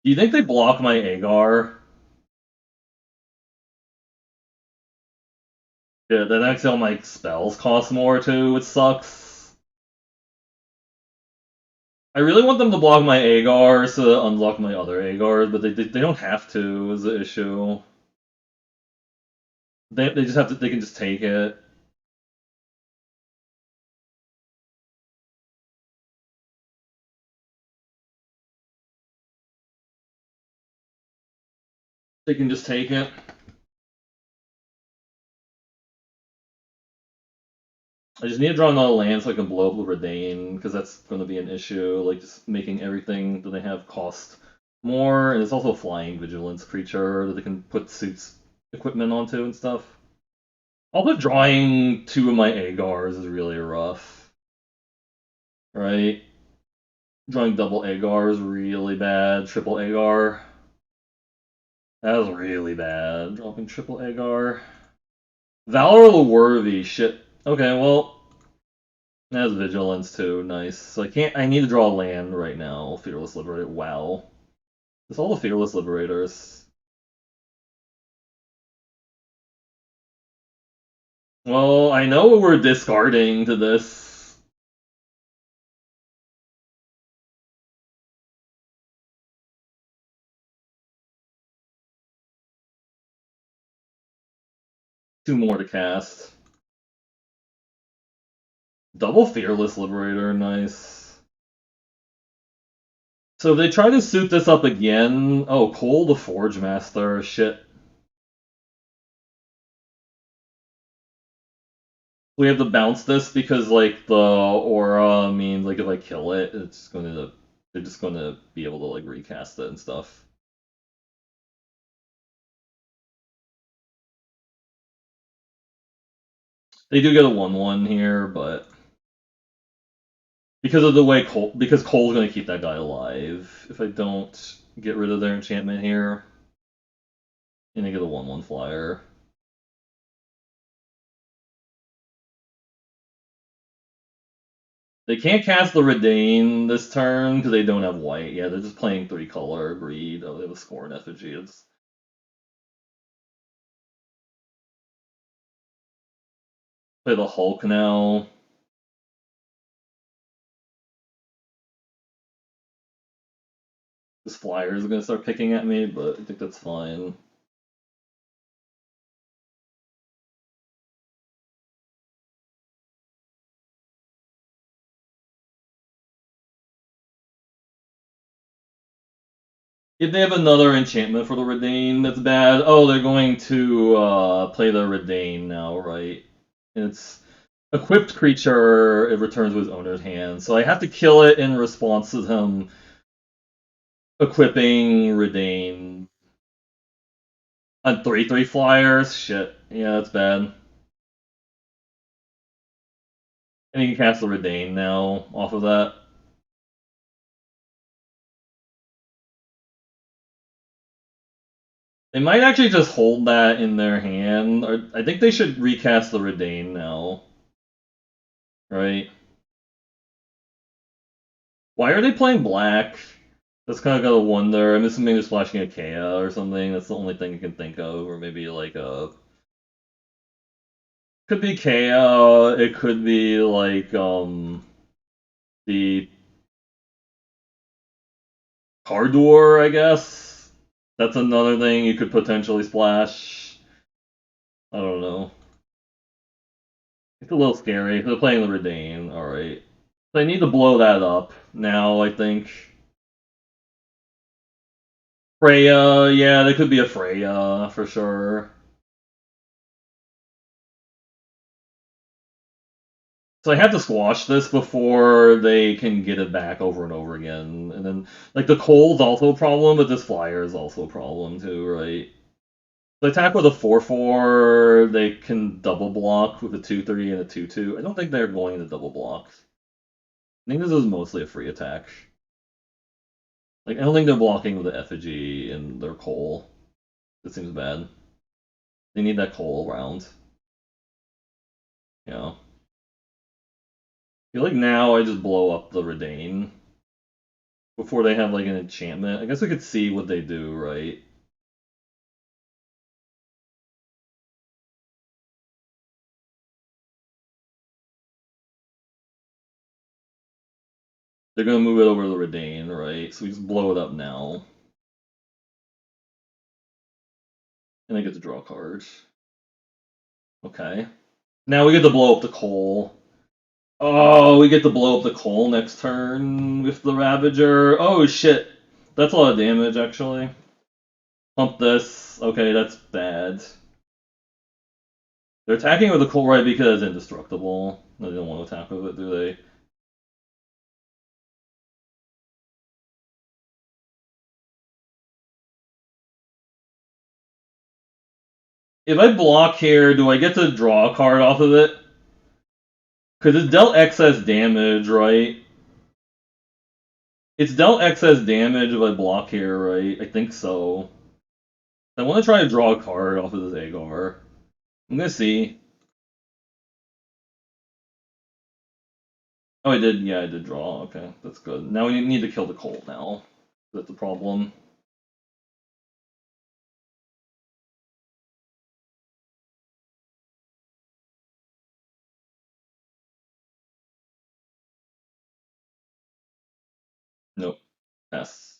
Do you think they block my Aegar? Yeah, that makes all my spells cost more too, which sucks. I really want them to block my Aegars to unlock my other Aegars, but they don't have to, is the issue. They just have to, they can just take it. They can just take it. I just need to draw another land so I can blow up the Redain, because that's going to be an issue. Like, just making everything that they have cost more, and it's also a flying vigilance creature that they can put suits equipment onto and stuff. Also, drawing 2 of my Aegars is really rough. Right? Drawing double Aegar is really bad. Triple Aegar. That was really bad. Dropping triple Aegar. Valor the Worthy. Shit. Okay, well, that has vigilance too. Nice. So I can't. I need to draw a land right now. Fearless Liberator. Wow. It's all the Fearless Liberators. Well, I know what we're discarding to this. Two more to cast. Double Fearless Liberator. Nice. So if they try to suit this up again. Oh, Cole the Forge Master. Shit. We have to bounce this because like the aura means like if I kill it, it's gonna they're just gonna be able to like recast it and stuff. They do get a 1/1 here, but because of the way because Cole's gonna keep that guy alive. If I don't get rid of their enchantment here, and they get a 1/1 flyer. They can't cast the Redain this turn because they don't have white. Yeah, they're just playing 3-color. Agreed. Oh, they have a Scorn effigy. Play the Hulk now. This flyer is gonna start picking at me, but I think that's fine. If they have another enchantment for the Redain, that's bad. Oh, they're going to play the Redain now, right? And it's equipped creature. It returns with its owner's hand, so I have to kill it in response to them equipping Redain on 3/3 flyers. Shit, yeah, that's bad. And you can cast the Redain now off of that. They might actually just hold that in their hand. Or I think they should recast the Redain now. Right? Why are they playing black? That's kind of gotta wonder. I'm assuming they're splashing a Kea or something. That's the only thing I can think of. Or maybe like a. Could be Kea. It could be like the Cardoor, I guess. That's another thing you could potentially splash. I don't know. It's a little scary. They're playing the Redain. Alright. They need to blow that up now, I think. Freya, yeah, there could be a Freya for sure. So I have to squash this before they can get it back over and over again. And then, like, the cold's also a problem, but this flyer is also a problem too, right? So attack with a 4/4, they can double block with a 2/3 and a 2/2. I don't think they're going to double block. I think this is mostly a free attack. Like, I don't think they're blocking with the effigy and their coal. That seems bad. They need that coal around. Yeah. I feel like now I just blow up the Redain before they have like an enchantment. I guess we could see what they do, right? They're gonna move it over to the Redain, right? So we just blow it up now. And I get to draw a card. Okay. Now we get to blow up the coal. Oh, we get to blow up the coal next turn with the Ravager. Oh shit. That's a lot of damage actually. Pump this. Okay, that's bad. They're attacking with the coal right because it's indestructible. No, they don't want to attack with it, do they? If I block here, do I get to draw a card off of it? Because it's dealt excess damage, right? It's dealt excess damage if I block here, right? I think so. I want to try to draw a card off of this Aegar. I'm gonna see. Oh, I did. Yeah, I did draw. Okay, that's good. Now we need to kill the Colt now. That's the problem. Nope. Yes.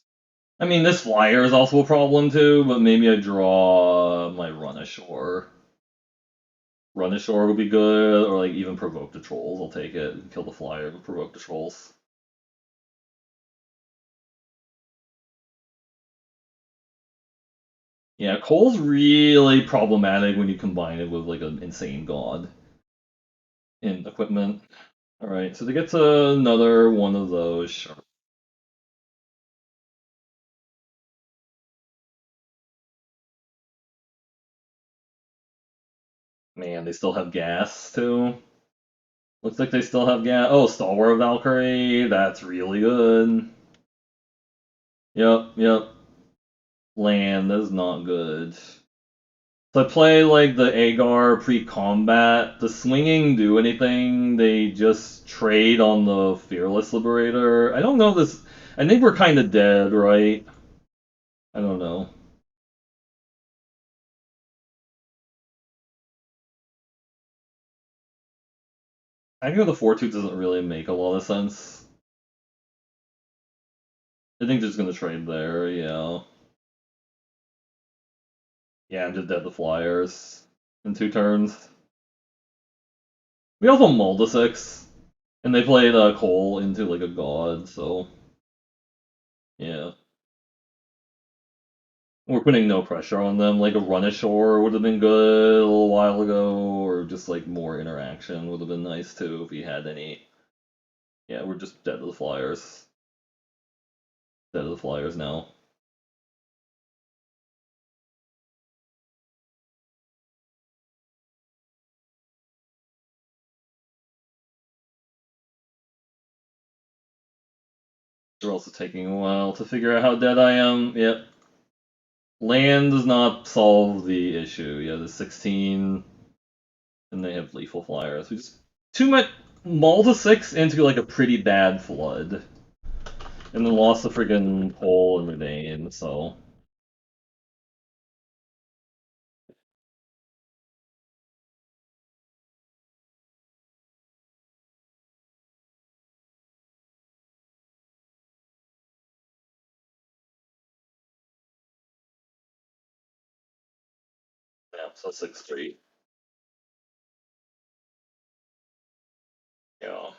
I mean, this flyer is also a problem too, but maybe I draw my run ashore. Run ashore would be good, or like even provoke the trolls. I'll take it. Kill the flyer, but provoke the trolls. Yeah, Cole's really problematic when you combine it with like an insane god in equipment. Alright, so to get to another one of those, sure. Man, they still have gas too. Looks like they still have gas. Oh, Stalwart Valkyrie, that's really good. Yep, yep. Land, that's not good. So I play like the Aegar pre-combat. Does swinging do anything? They just trade on the Fearless Liberator. I don't know this. I think we're kind of dead, right? I don't know. I think the Fortitude doesn't really make a lot of sense. I think they're just gonna trade there, yeah. Yeah, I'm just dead the Flyers in 2 turns. We also mulled a 6, and they played Cole into like a god, so yeah. We're putting no pressure on them. Like a run ashore would have been good a little while ago, or just like more interaction would have been nice too if we had any. Yeah, we're just dead to the Flyers. Dead to the Flyers now. They're also taking a while to figure out how dead I am. Yep. Land does not solve the issue. Yeah, the 16, and they have lethal Flyers. We just too much maul to 6 into like a pretty bad flood, and then lost the friggin' pole and Renane. So yeah, so 6-3. Yeah.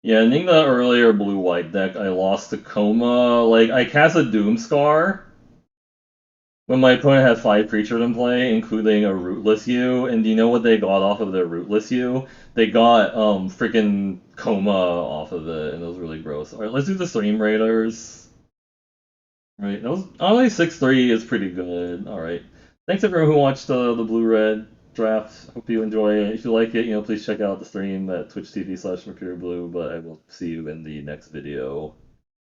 Yeah, I think the earlier blue white deck I lost to Coma. Like I cast a Doomscar when my opponent had 5 creatures in play, including a Rootless U, and do you know what they got off of their Rootless U? They got freaking Coma off of it, and it was really gross. Alright, let's do the Stream Raiders. Right, that was only 6-3 is pretty good. Alright. Thanks everyone who watched the blue red draft. Hope you enjoy it. If you like it, please check out the stream at twitch.tv/MercurioBlue, but I will see you in the next video.